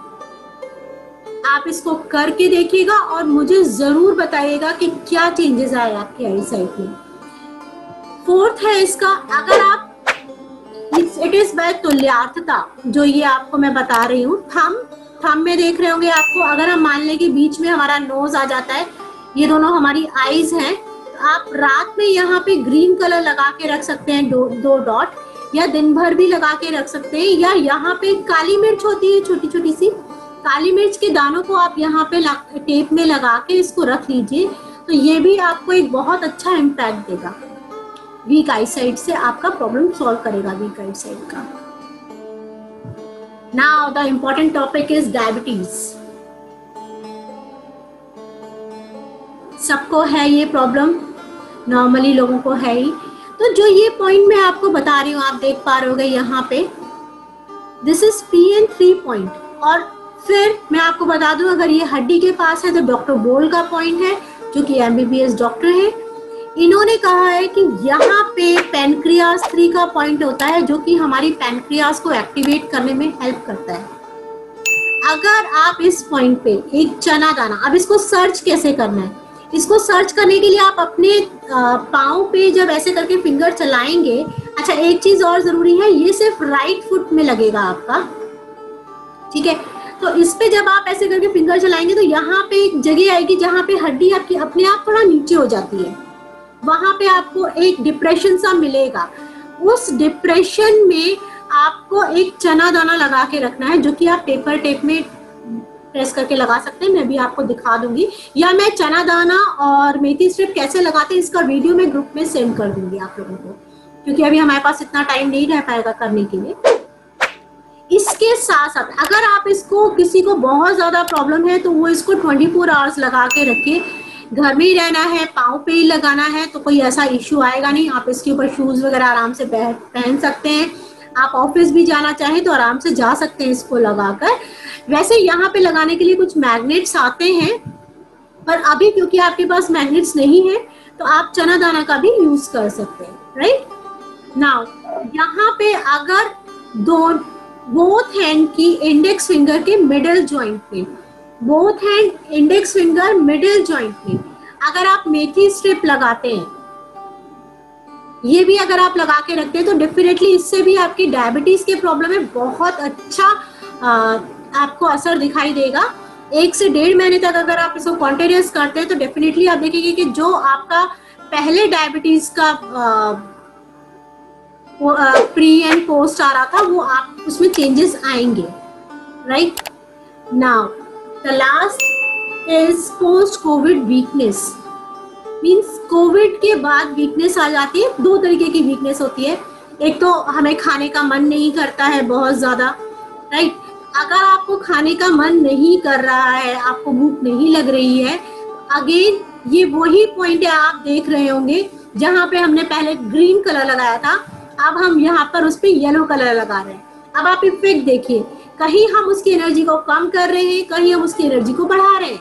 आप इसको करके देखिएगा और मुझे जरूर बताइएगा कि क्या चेंजेस आए आपके आई साइट में। फोर्थ है इसका, अगर आप इट इज बाय तुल्यार्थता, जो ये आपको मैं बता रही हूँ। थंब में देख रहे होंगे आपको, अगर हम मान लें कि बीच में हमारा नोज आ जाता है, ये दोनों हमारी आईज हैं, तो आप रात में यहाँ पे ग्रीन कलर लगा के रख सकते हैं, दो डॉट, या दिन भर भी लगा के रख सकते हैं। या यहाँ पे काली मिर्च होती है, छोटी छोटी सी काली मिर्च के दानों को आप यहाँ पे टेप में लगा के इसको रख लीजिए, तो ये भी आपको एक बहुत अच्छा इम्पैक्ट देगा। वीक आई साइट से आपका प्रॉब्लम सॉल्व करेगा, वीक आई साइट का। Now the important topic is diabetes. सबको है ये प्रॉब्लम, नॉर्मली लोगों को है ही। तो जो ये पॉइंट मैं आपको बता रही हूँ, आप देख पा रहे होगे यहाँ पे, दिस इज PN3 पॉइंट। और फिर मैं आपको बता दूं, अगर ये हड्डी के पास है तो डॉक्टर बोल का पॉइंट है, जो कि MBBS डॉक्टर है। इन्होंने कहा है कि यहाँ पे पैनक्रियास 3 का पॉइंट होता है, जो कि हमारी पैनक्रियास को एक्टिवेट करने में हेल्प करता है। अगर आप इस पॉइंट पे एक चना दाना, अब इसको सर्च कैसे करना है, इसको सर्च करने के लिए आप अपने पाँव पे जब ऐसे करके फिंगर चलाएंगे। अच्छा, एक चीज और जरूरी है, ये सिर्फ राइट फुट में लगेगा आपका, ठीक है। तो इस पे जब आप ऐसे करके फिंगर चलाएंगे तो यहाँ पे एक जगह आएगी जहाँ पे हड्डी आपकी अपने आप थोड़ा नीचे हो जाती है, वहां पे आपको एक डिप्रेशन सा मिलेगा। उस डिप्रेशन में आपको एक चना दाना लगा के रखना है, जो कि आप पेपर टेप में प्रेस करके लगा सकते हैं, मैं भी आपको दिखा दूंगी, या मैं चना दाना और मेथी स्ट्रिप कैसे लगाते हैं इसका वीडियो मैं ग्रुप में सेंड कर दूंगी आप लोगों को, क्योंकि अभी हमारे पास इतना टाइम नहीं रह पाएगा करने के लिए। इसके साथ साथ अगर आप इसको, किसी को बहुत ज्यादा प्रॉब्लम है तो वो इसको 24 आवर्स लगा के रखे, घर में ही रहना है, पाँव पे ही लगाना है, तो कोई ऐसा इश्यू आएगा नहीं। आप इसके ऊपर शूज वगैरह आराम से पहन सकते हैं। आप ऑफिस भी जाना चाहें तो आराम से जा सकते हैं इसको लगाकर। वैसे यहाँ पे लगाने के लिए कुछ मैग्नेट्स आते हैं, पर अभी क्योंकि आपके पास मैग्नेट्स नहीं है तो आप चना दाना का भी यूज कर सकते हैं, राइट। नाउ यहाँ पे अगर बोथ हैंड की इंडेक्स फिंगर के मिडिल जॉइंट में, both hand index finger middle joint में अगर आप मेथी स्ट्रिप लगाते हैं, ये भी अगर आप लगा के रखते हैं तो डेफिनेटली इससे भी आपकी डायबिटीज के प्रॉब्लम में बहुत अच्छा आपको असर दिखाई देगा। 1 से 1.5 महीने तक अगर आप इसको कॉन्टिन्यूअस करते हैं तो डेफिनेटली आप देखेंगे कि जो आपका पहले डायबिटीज का प्री एंड पोस्ट आ रहा था वो आप उसमें चेंजेस आएंगे, right. Now the last is post Covid weakness. Means Covid के बाद वीकनेस आ जाती है। 2 तरीके की वीकनेस होती है, एक तो हमें खाने का मन नहीं करता है बहुत ज्यादा, राइट। अगर आपको खाने का मन नहीं कर रहा है, आपको भूख नहीं लग रही है, अगेन ये वही पॉइंट है, आप देख रहे होंगे जहाँ पे हमने पहले ग्रीन कलर लगाया था, अब हम यहाँ पर उस पे येलो कलर लगा रहे हैं। अब आप इफेक्ट देखिए, कहीं हम उसकी एनर्जी को कम कर रहे हैं, कहीं हम उसकी एनर्जी को बढ़ा रहे हैं।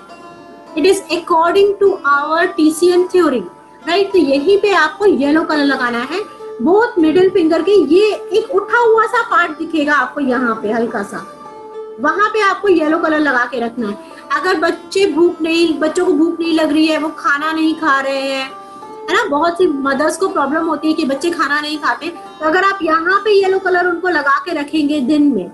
It is according to our TCM theory, right. तो यहीं पे आपको येलो कलर लगाना है। बोथ मिडिल फिंगर के ये एक उठा हुआ सा पार्ट दिखेगा आपको यहाँ पे हल्का सा, वहां पे आपको येलो कलर लगा के रखना है। अगर बच्चों को भूख नहीं लग रही है, वो खाना नहीं खा रहे हैं, है ना, बहुत सी मदर्स को प्रॉब्लम होती है कि बच्चे खाना नहीं खाते, तो अगर आप यहाँ पे येलो कलर उनको लगा के रखेंगे दिन में,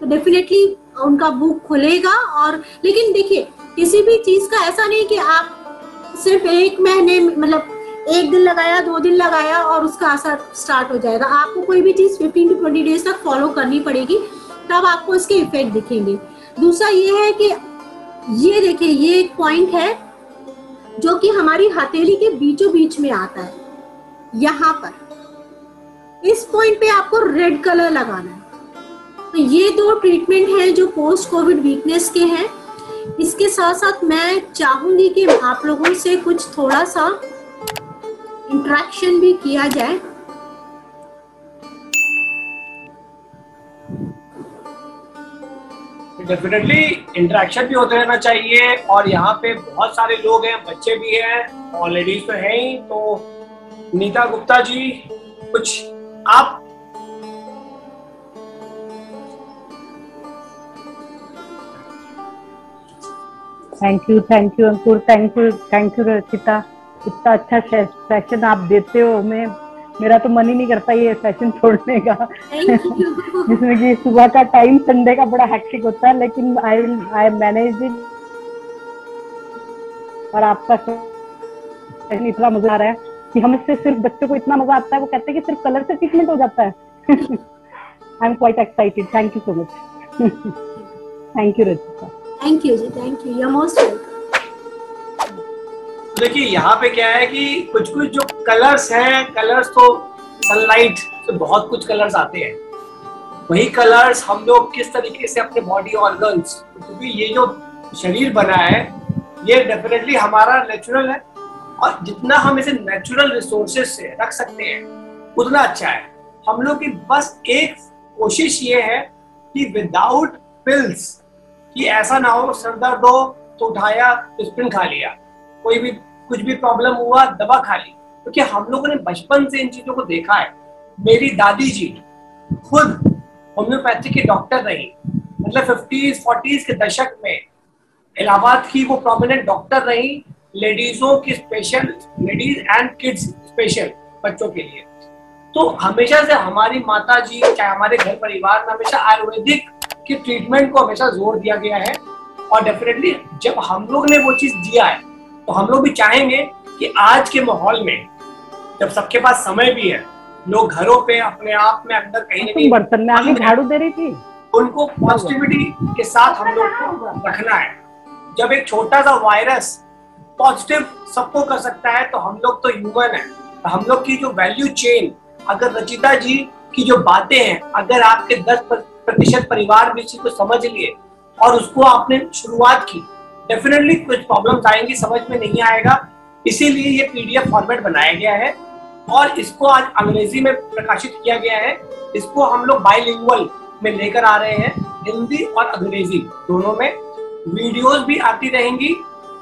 तो डेफिनेटली उनका भूख खुलेगा। और लेकिन देखिए, किसी भी चीज का ऐसा नहीं कि आप सिर्फ एक महीने, मतलब एक दिन लगाया, 2 दिन लगाया और उसका असर स्टार्ट हो जाएगा। आपको कोई भी चीज 15 to 20 डेज तक फॉलो करनी पड़ेगी, तब आपको इसके इफेक्ट दिखेंगे। दूसरा ये है कि ये देखिए, ये एक पॉइंट है जो कि हमारी हथेली के बीचों बीच में आता है, यहाँ पर इस पॉइंट पे आपको रेड कलर लगाना है। तो ये 2 ट्रीटमेंट हैं जो पोस्ट कोविड वीकनेस के हैं। इसके साथ साथ मैं चाहूंगी कि आप लोगों से कुछ थोड़ा सा इंटरेक्शन भी किया जाए। डेफिनेटली इंटरेक्शन भी होते रहना चाहिए। और यहाँ पे बहुत सारे लोग हैं, बच्चे भी हैं और लेडीज तो हैं ही। तो नीता गुप्ता जी, कुछ आप thank you Ankur, thank you Rachita, इतना अच्छा सेशन आप देते हो। मेरा तो मन ही नहीं करता ये सेशन छोड़ने का जिसमें कि सुबह का टाइम संडे का बड़ा हैक्टिक होता है, लेकिन आई मैनेज इट। और आपका सेशन इतना मजा आ रहा है कि हमसे सिर्फ बच्चों को इतना मजा आता है, वो कहते हैं कि सिर्फ कलर से ट्रीटमेंट हो जाता है। I am quite excited, thank you so much. Thank you Rachita. Thank you ji, thank you, you are most welcome. देखिए यहाँ पे क्या है कि कुछ जो कलर्स हैं, कलर्स तो सनलाइट से बहुत कुछ कलर्स आते हैं। वही कलर्स हम लोग किस तरीके से अपने बॉडी ऑर्गन्स, क्योंकि ये जो शरीर बना है ये डेफिनेटली हमारा नेचुरल है, और जितना हम इसे नेचुरल रिसोर्सेज से रख सकते हैं उतना अच्छा है। हम लोग की बस एक कोशिश ये है कि विदाउट पिल्स, कि ऐसा ना हो सर दर्द हो तो उठाया एस्पिरिन खा लिया, कोई भी कुछ भी प्रॉब्लम हुआ दवा खा ली, क्योंकि हम लोगों ने बचपन से इन चीजों को देखा है। मेरी दादी जी खुद होम्योपैथी के डॉक्टर रही, मतलब 50s 40s के दशक में इलाहाबाद की वो प्रोमिनेंट डॉक्टर रही, लेडीजों की special, ladies and kids special, बच्चों के लिए। तो हमेशा से हमारी माता जी, चाहे हमारे घर परिवार में, हमेशा आयुर्वेदिक की ट्रीटमेंट को हमेशा जोर दिया गया है। और डेफिनेटली जब हम लोग ने वो चीज दिया है, तो हम लोग भी चाहेंगे कि आज के माहौल में, जब सबके पास समय भी है, लोग घरों पे अपने आप में अंदर कहीं ना कहीं बर्तन में आगे झाड़ू दे रही थी, उनको पॉजिटिविटी के साथ हम लोग को रखना है। जब एक छोटा सा वायरस पॉजिटिव सबको कर सकता है, तो हम लोग तो ह्यूमन है। तो हम लोग की जो वैल्यू चेन, अगर रचिता जी की जो बातें हैं, अगर आपके 10% परिवार भी इसी को समझ लिए और उसको आपने शुरुआत की, डेफिनेटली कुछ प्रॉब्लम्स आएंगी, समझ में नहीं आएगा। इसीलिए ये PDF फॉर्मेट बनाया गया है और इसको आज अंग्रेजी में प्रकाशित किया गया है। इसको हम लोग बाइलिंगुअल में लेकर आ रहे हैं, हिंदी और अंग्रेजी दोनों में। वीडियोस भी आती रहेंगी।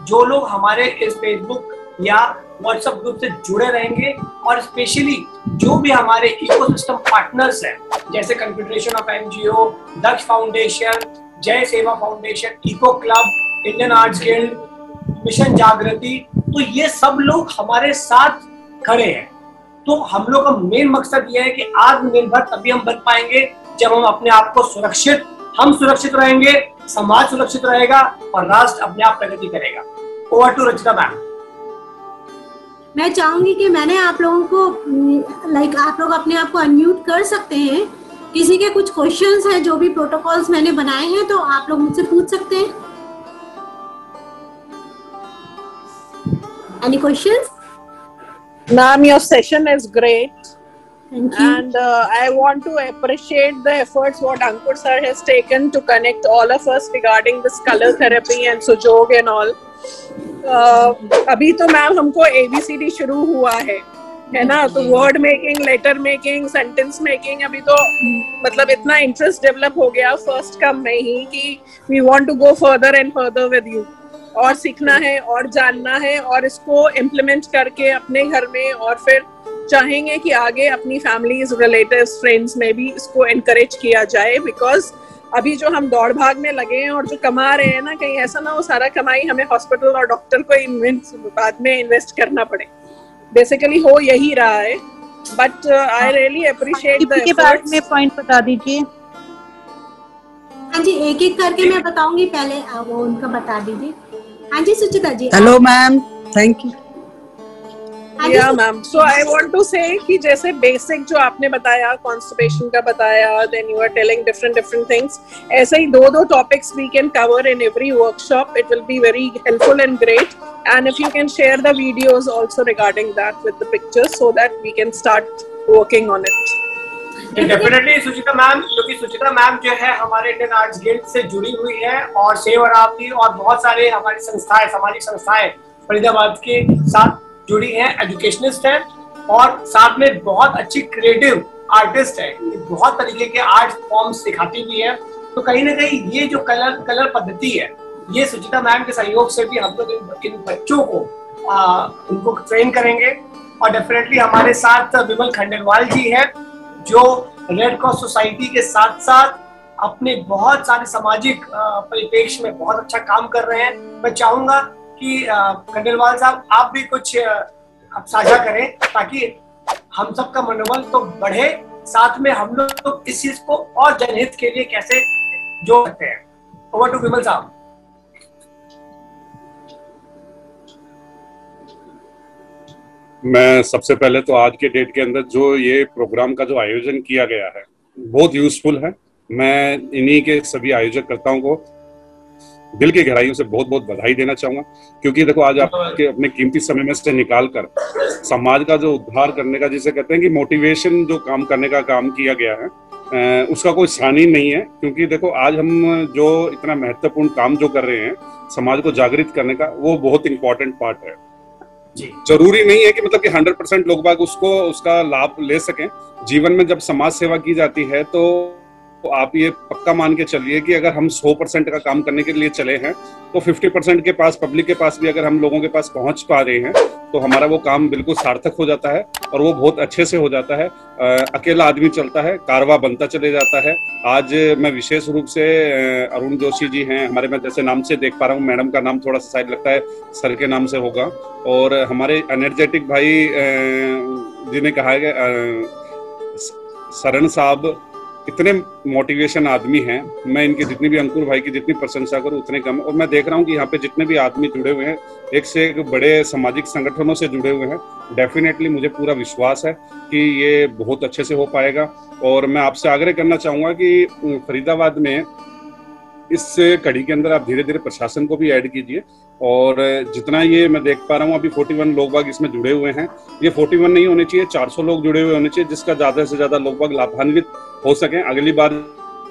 जो लोग हमारे इस फेसबुक या व्हाट्सएप ग्रुप से जुड़े रहेंगे, और स्पेशली जो भी हमारे इकोसिस्टम पार्टनर्स हैं, जैसे confederation of NGO, Daksh foundation, Jai Seva foundation, eco club, Indian arts guild, mission Jagriti, तो ये सब लोग हमारे साथ खड़े हैं। तो हम लोग का मेन मकसद ये है कि आत्मनिर्भर तभी हम बन पाएंगे जब हम अपने आप को सुरक्षित, हम सुरक्षित रहेंगे, समाज सुरक्षित रहेगा और राष्ट्र अपने आप प्रगति करेगा। Over to Rachita ma'am. मैं चाहूंगी कि मैंने आप लोगों को आप लोग अपने आप को अनम्यूट कर सकते हैं। किसी के कुछ क्वेश्चंस हैं, जो भी प्रोटोकॉल्स मैंने बनाए हैं, तो आप लोग मुझसे पूछ सकते हैं। Any questions? Ma'am, your session is great. Thank you. And I want to appreciate the efforts what Ankur sir has taken to connect all of us regarding this color therapy and sujog and all. अभी तो ma'am हमको ABCD शुरू हुआ है ना, तो word making, letter making, sentence making अभी तो मतलब इतना इंटरेस्ट डेवलप हो गया फर्स्ट कम में ही कि we want to go further and further with you, और सीखना है और जानना है और इसको इम्प्लीमेंट करके अपने घर में, और फिर चाहेंगे कि आगे अपनी फैमिलीज, रिलेटिव्स, फ्रेंड्स में भी इसको एनकरेज किया जाए। बिकॉज अभी जो हम दौड़ भाग में लगे हैं और जो कमा रहे हैं ना, कहीं ऐसा ना हो सारा कमाई हमें हॉस्पिटल और डॉक्टर को बाद में इन्वेस्ट करना पड़े। बेसिकली हो यही रहा है, but I really appreciate the के बारे में पॉइंट बता दीजिए। हाँ जी, एक एक करके मैं बताऊंगी, पहले वो उनका बता दीजिए। हाँ जी Suchita ji. Hello ma'am, thank you. Yeah ma'am, so I want to say कि जैसे बेसिक जो आपने बताया, कॉन्स्टिपेशन का बताया, then you are telling different things, ऐसे ही दो topics we can cover in every workshop. It will be very helpful and great, and if you can share the videos also regarding that with the pictures so that we can start working on it. Definitely Suchita ma'am, क्योंकि सुचिता ma'am जो है हमारे Indian arts guild से जुड़ी हुई है और सेवारावती और बहुत सारे हमारी संस्थाएं, सामाजिक संस्थाएं फरीदाबाद के साथ जुड़ी हैं, एजुकेशनिस्ट हैं और साथ में बहुत अच्छी क्रिएटिव आर्टिस्ट है, बहुत तरीके के आर्ट फॉर्म्स दिखाती भी है। तो कहीं ना कहीं ये जो कलर पद्धति है, ये सुचिता मैम के सहयोग से भी हम लोग इन बच्चों को उनको ट्रेन करेंगे। और डेफिनेटली हमारे साथ विमल खंडेलवाल जी हैं जो रेड क्रॉस सोसाइटी के साथ साथ अपने बहुत सारे सामाजिक परिप्रेक्ष्य में बहुत अच्छा काम कर रहे हैं। मैं चाहूंगा कि खंडेलवाल साहब आप भी कुछ आप साझा करें ताकि हम सबका मनोबल तो बढ़े, साथ में हम लोग इस चीज को और जनहित के लिए कैसे जोड़ सकते हैं। ओवर टू विमल साहब। मैं सबसे पहले तो आज के डेट के अंदर जो ये प्रोग्राम का जो आयोजन किया गया है बहुत यूजफुल है। मैं इन्हीं के सभी आयोजककर्ताओं को दिल की गहराइयों से बहुत बहुत बधाई देना चाहूंगा, क्योंकि देखो आज आपके अपने कीमती समय में से निकाल कर समाज का जो उद्धार करने का, जिसे कहते हैं कि मोटिवेशन जो काम करने का काम किया गया है, उसका कोई स्थान ही नहीं है। क्योंकि देखो आज हम जो इतना महत्वपूर्ण काम जो कर रहे हैं समाज को जागृत करने का, वो बहुत इंपॉर्टेंट पार्ट है। जरूरी नहीं है कि मतलब कि 100% लोग बाग उसका लाभ ले सकें। जीवन में जब समाज सेवा की जाती है तो आप ये पक्का मान के चलिए कि अगर हम 100% का काम करने के लिए चले हैं तो 50% के पास, पब्लिक के पास भी अगर हम लोगों के पास पहुंच पा रहे हैं तो हमारा वो काम बिल्कुल सार्थक हो जाता है और वो बहुत अच्छे से हो जाता है। अकेला आदमी चलता है, कारवा बनता चले जाता है। आज मैं विशेष रूप से अरुण जोशी जी हैं हमारे, मैं जैसे नाम से देख पा रहा हूँ, मैडम का नाम थोड़ा सा शायद लगता है सर के नाम से होगा, और हमारे एनर्जेटिक भाई जी ने कहा है शरण साहब, इतने मोटिवेशन आदमी हैं। मैं इनकी जितनी भी, अंकुर भाई की जितनी प्रशंसा करूं उतने कम। और मैं देख रहा हूं कि यहाँ पे जितने भी आदमी जुड़े हुए हैं, एक से एक बड़े सामाजिक संगठनों से जुड़े हुए हैं। डेफिनेटली मुझे पूरा विश्वास है कि ये बहुत अच्छे से हो पाएगा। और मैं आपसे आग्रह करना चाहूँगा कि फरीदाबाद में इस कड़ी के अंदर आप धीरे धीरे प्रशासन को भी ऐड कीजिए। और जितना ये मैं देख पा रहा हूँ अभी 41 लोग बाग इसमें जुड़े हुए हैं। ये 41 नहीं होने चाहिए, 400 लोग जुड़े हुए होने चाहिए, जिसका ज्यादा से ज्यादा लोग बाग लाभान्वित हो सके। अगली बार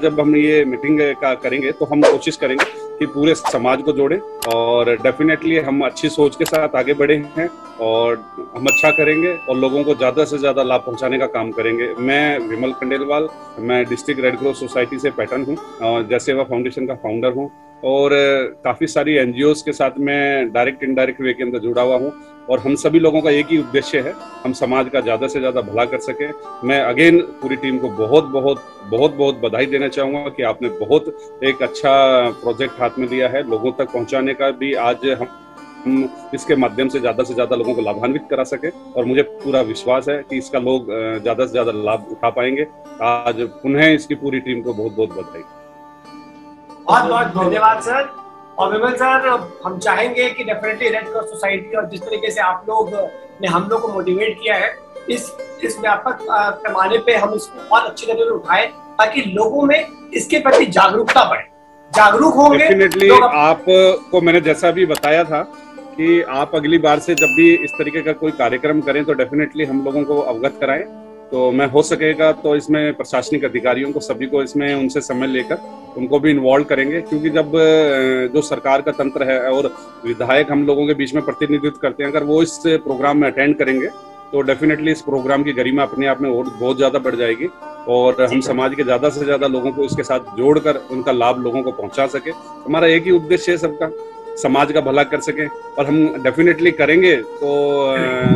जब हम ये मीटिंग का करेंगे तो हम कोशिश करेंगे कि पूरे समाज को जोड़ें और डेफिनेटली हम अच्छी सोच के साथ आगे बढ़े हैं और हम अच्छा करेंगे और लोगों को ज्यादा से ज्यादा लाभ पहुंचाने का काम करेंगे। मैं विमल खंडेलवाल, मैं डिस्ट्रिक्ट रेड क्रॉस सोसाइटी से पैटर्न हूँ और जय सेवा फाउंडेशन का फाउंडर हूँ और काफी सारी एनजीओज के साथ मैं डायरेक्ट इनडायरेक्ट वे के अंदर जुड़ा हुआ हूँ। और हम सभी लोगों का एक ही उद्देश्य है, हम समाज का ज्यादा से ज्यादा भला कर सके। मैं अगेन पूरी टीम को बहुत बहुत बहुत बहुत बधाई देना चाहूंगा कि आपने बहुत एक अच्छा प्रोजेक्ट हाथ में लिया है, लोगों तक पहुंचाने का भी। आज हम इसके माध्यम से ज्यादा लोगों को लाभान्वित करा सके और मुझे पूरा विश्वास है कि इसका लोग ज्यादा से ज्यादा लाभ उठा पाएंगे। आज पुनः इसकी पूरी टीम को बहुत बहुत बधाई। बहुत बहुत धन्यवाद सर। और विमल सर, हम चाहेंगे कि डेफिनेटली रेड क्रॉस सोसाइटी और जिस तरीके से आप लोग ने हम लोग को मोटिवेट किया है, इस व्यापक पैमाने पे हम इसको और अच्छी तरह से उठाएं ताकि लोगों में इसके प्रति जागरूकता बढ़े। जागरूक होंगे डेफिनेटली। आपको मैंने जैसा भी बताया था कि आप अगली बार से जब भी इस तरीके का कोई कार्यक्रम करें तो डेफिनेटली हम लोगों को अवगत कराएं तो मैं हो सकेगा तो इसमें प्रशासनिक अधिकारियों को सभी को इसमें उनसे समय लेकर उनको भी इन्वॉल्व करेंगे, क्योंकि जब जो सरकार का तंत्र है और विधायक हम लोगों के बीच में प्रतिनिधित्व करते हैं, अगर वो इस प्रोग्राम में अटेंड करेंगे तो डेफिनेटली इस प्रोग्राम की गरिमा अपने आप में और बहुत ज्यादा बढ़ जाएगी और हम समाज के ज्यादा से ज्यादा लोगों को इसके साथ जोड़कर उनका लाभ लोगों को पहुंचा सके। हमारा एक ही उद्देश्य है सबका, समाज का भला कर सके, और हम डेफिनेटली करेंगे। तो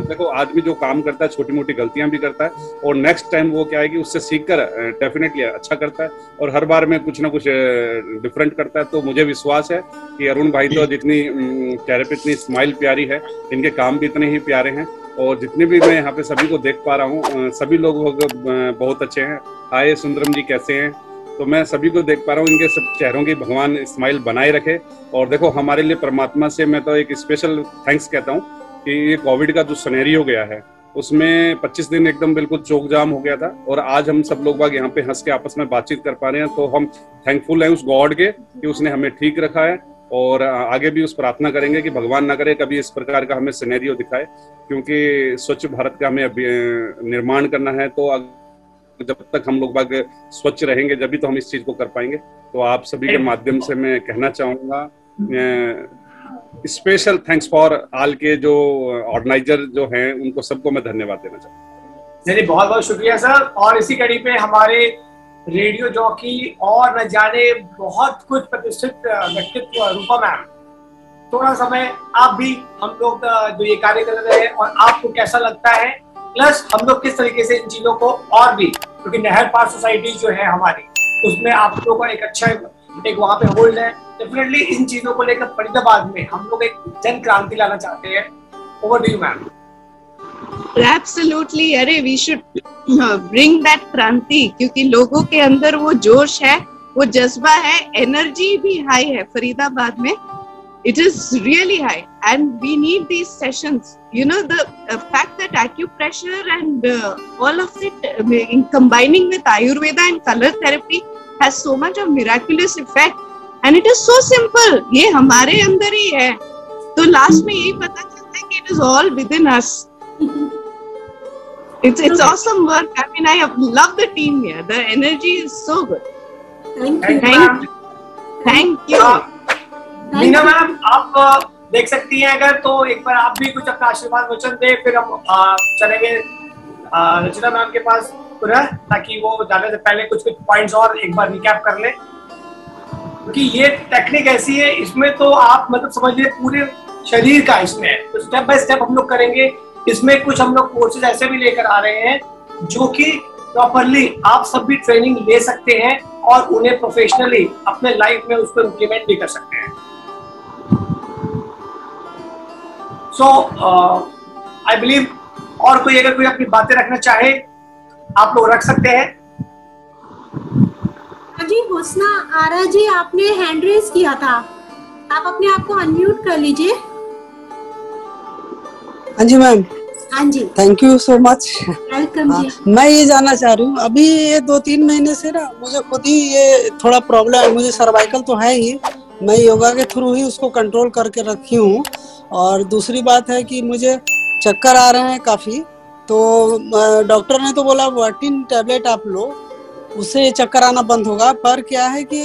देखो आदमी जो काम करता है छोटी मोटी गलतियां भी करता है और नेक्स्ट टाइम वो क्या है कि उससे सीखकर डेफिनेटली अच्छा करता है और हर बार में कुछ ना कुछ डिफरेंट करता है। तो मुझे विश्वास है कि अरुण भाई तो जितनी चेहरे पे इतनी स्माइल प्यारी है, इनके काम भी इतने ही प्यारे हैं और जितने भी मैं यहाँ पे सभी को देख पा रहा हूँ सभी लोग बहुत अच्छे हैं। हाय सुंदरम जी कैसे हैं? तो मैं सभी को देख पा रहा हूँ, इनके सब चेहरों की भगवान स्माइल बनाए रखे। और देखो हमारे लिए परमात्मा से मैं तो एक स्पेशल थैंक्स कहता हूँ कि ये कोविड का जो सिनेरियो गया है उसमें 25 दिन एकदम बिल्कुल चौक जाम हो गया था और आज हम सब लोग बाग यहाँ पे हंस के आपस में बातचीत कर पा रहे हैं। तो हम थैंकफुल हैं उस गॉड के कि उसने हमें ठीक रखा है और आगे भी उस प्रार्थना करेंगे कि भगवान ना करे कभी इस प्रकार का हमें सिनेरियो दिखाए, क्योंकि स्वच्छ भारत का हमें निर्माण करना है। तो जब तक हम लोग बाग स्वच्छ रहेंगे जब भी तो हम इस चीज को कर पाएंगे। तो आप सभी के माध्यम से मैं कहना चाहूंगा स्पेशल थैंक्स फॉर ऑल के जो ऑर्गेनाइजर जो हैं उनको सबको मैं धन्यवाद देना चाहूंगा। चलिए बहुत बहुत शुक्रिया सर। और इसी कड़ी पे हमारे रेडियो जॉकी और न जाने बहुत कुछ प्रतिष्ठित व्यक्तित्व रूपा मैम, थोड़ा समय आप भी हम लोग जो ये कार्य कर रहे हैं और आपको कैसा लगता है, प्लस हम लोग किस तरीके से इन चीजों को और भी, क्योंकि नहर पार सोसाइटी जो है हमारी उसमें आप लोगों का एक अच्छा एक वहाँ पे होल्ड है। डेफिनेटली इन चीजों को लेकर फरीदाबाद में हम लोग एक जन क्रांति लाना चाहते हैं। Over to you ma'am. Absolutely, अरे we should bring that क्रांति, क्योंकि लोगों के अंदर वो जोश है, वो जज्बा है, एनर्जी भी हाई है फरीदाबाद में। It is really high and we need these sessions. You know, the fact that acupressure and all of it combining with Ayurveda and color therapy has so much of miraculous effect and it is so simple. ये हमारे अंदर ही है, तो last में यही पता चलता है कि it is all within us. It's awesome work. I mean, I love the team here. The energy is so good. Thank you. Meena ma'am आप देख सकती हैं, अगर तो एक बार आप भी कुछ अपना आशीर्वाद वचन दे, फिर हम चलेंगे रचिता मैम के पास पुनः, ताकि वो जाने से पहले कुछ पॉइंट्स और एक बार रिकैप कर ले, क्योंकि ये टेक्निक ऐसी है इसमें तो आप मतलब समझिए पूरे शरीर का इसमें है। तो स्टेप बाय स्टेप हम लोग करेंगे। इसमें कुछ हम लोग कोर्सेज ऐसे भी लेकर आ रहे हैं जो कि प्रॉपरली आप सब भी ट्रेनिंग ले सकते हैं और उन्हें प्रोफेशनली अपने लाइफ में उसको इम्प्लीमेंट भी कर सकते हैं। सो आई बिलीव और कोई अगर कोई अपनी बातें रखना चाहे आप लोग रख सकते हैं। जी हुस्ना आरा जी, आपने हैंड रेज किया था, आप अपने आप को अनम्यूट कर लीजिए। हाँ जी मैम। हाँ जी, thank you so much. Welcome जी। मैं ये जानना चाह रही हूँ, अभी ये 2-3 महीने से ना मुझे खुद ही ये थोड़ा प्रॉब्लम है। मुझे सर्वाइकल तो है ही, मैं योगा के थ्रू ही उसको कंट्रोल करके रखी हूँ। और दूसरी बात है कि मुझे चक्कर आ रहे हैं काफी, तो डॉक्टर ने तो बोला वर्टिन टैबलेट आप लो, उससे चक्कर आना बंद होगा। पर क्या है कि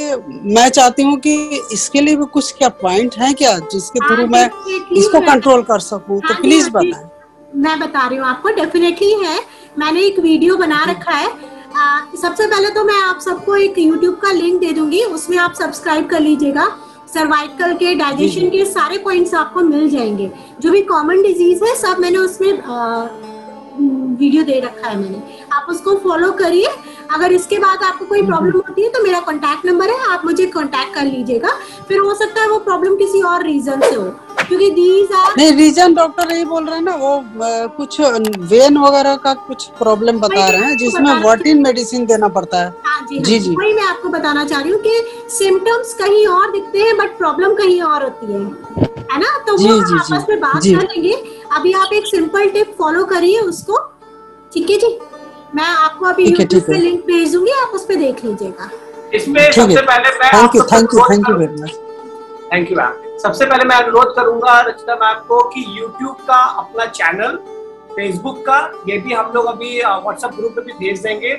मैं चाहती हूँ कि इसके लिए भी कुछ क्या पॉइंट है क्या जिसके थ्रू मैं इसको कंट्रोल कर सकूँ, तो प्लीज बताएं। मैं बता रही हूँ आपको, डेफिनेटली है। मैंने एक वीडियो बना रखा है। सबसे पहले तो मैं आप सबको एक YouTube का लिंक दे दूंगी, उसमें आप सब्सक्राइब कर लीजिएगा। सर्वाइकल के, डाइजेशन के सारे पॉइंट्स आपको मिल जाएंगे। जो भी कॉमन डिजीज है सब मैंने उसमें वीडियो दे रखा है मैंने, आप उसको फॉलो करिए। अगर इसके बाद आपको कोई प्रॉब्लम होती है तो मेरा कांटेक्ट नंबर है, आप मुझे कांटेक्ट कर लीजिएगा। फिर हो सकता है वो प्रॉब्लम किसी और रीजन से हो, क्योंकि दीज आर नहीं रीजन डॉक्टर यही बोल रहे हैं ना, वो कुछ वेन वगैरह का कुछ प्रॉब्लम बता रहे हैं जिसमें वर्टिन मेडिसिन देना पड़ता है। हाँ जी, वही मैं आपको बताना चाह रही हूँ कि सिम्टम्स कहीं और दिखते हैं बट प्रॉब्लम कहीं और होती है ना। तो वो आपस में बात कर लेंगे। अभी आप एक सिंपल टिप फॉलो करिए उसको, ठीक है जी। मैं आपको अभी यूट्यूब पे लिंक भेज दूंगी, आप उस पे देख लीजिएगा। इसमें सबसे पहले मैं thank you very much. Thank you ma'am. सबसे पहले मैं अनुरोध करूंगा रचिता मैम को कि YouTube का अपना चैनल फेसबुक का, ये भी हम लोग अभी व्हाट्सएप ग्रुप पे भी भेज देंगे।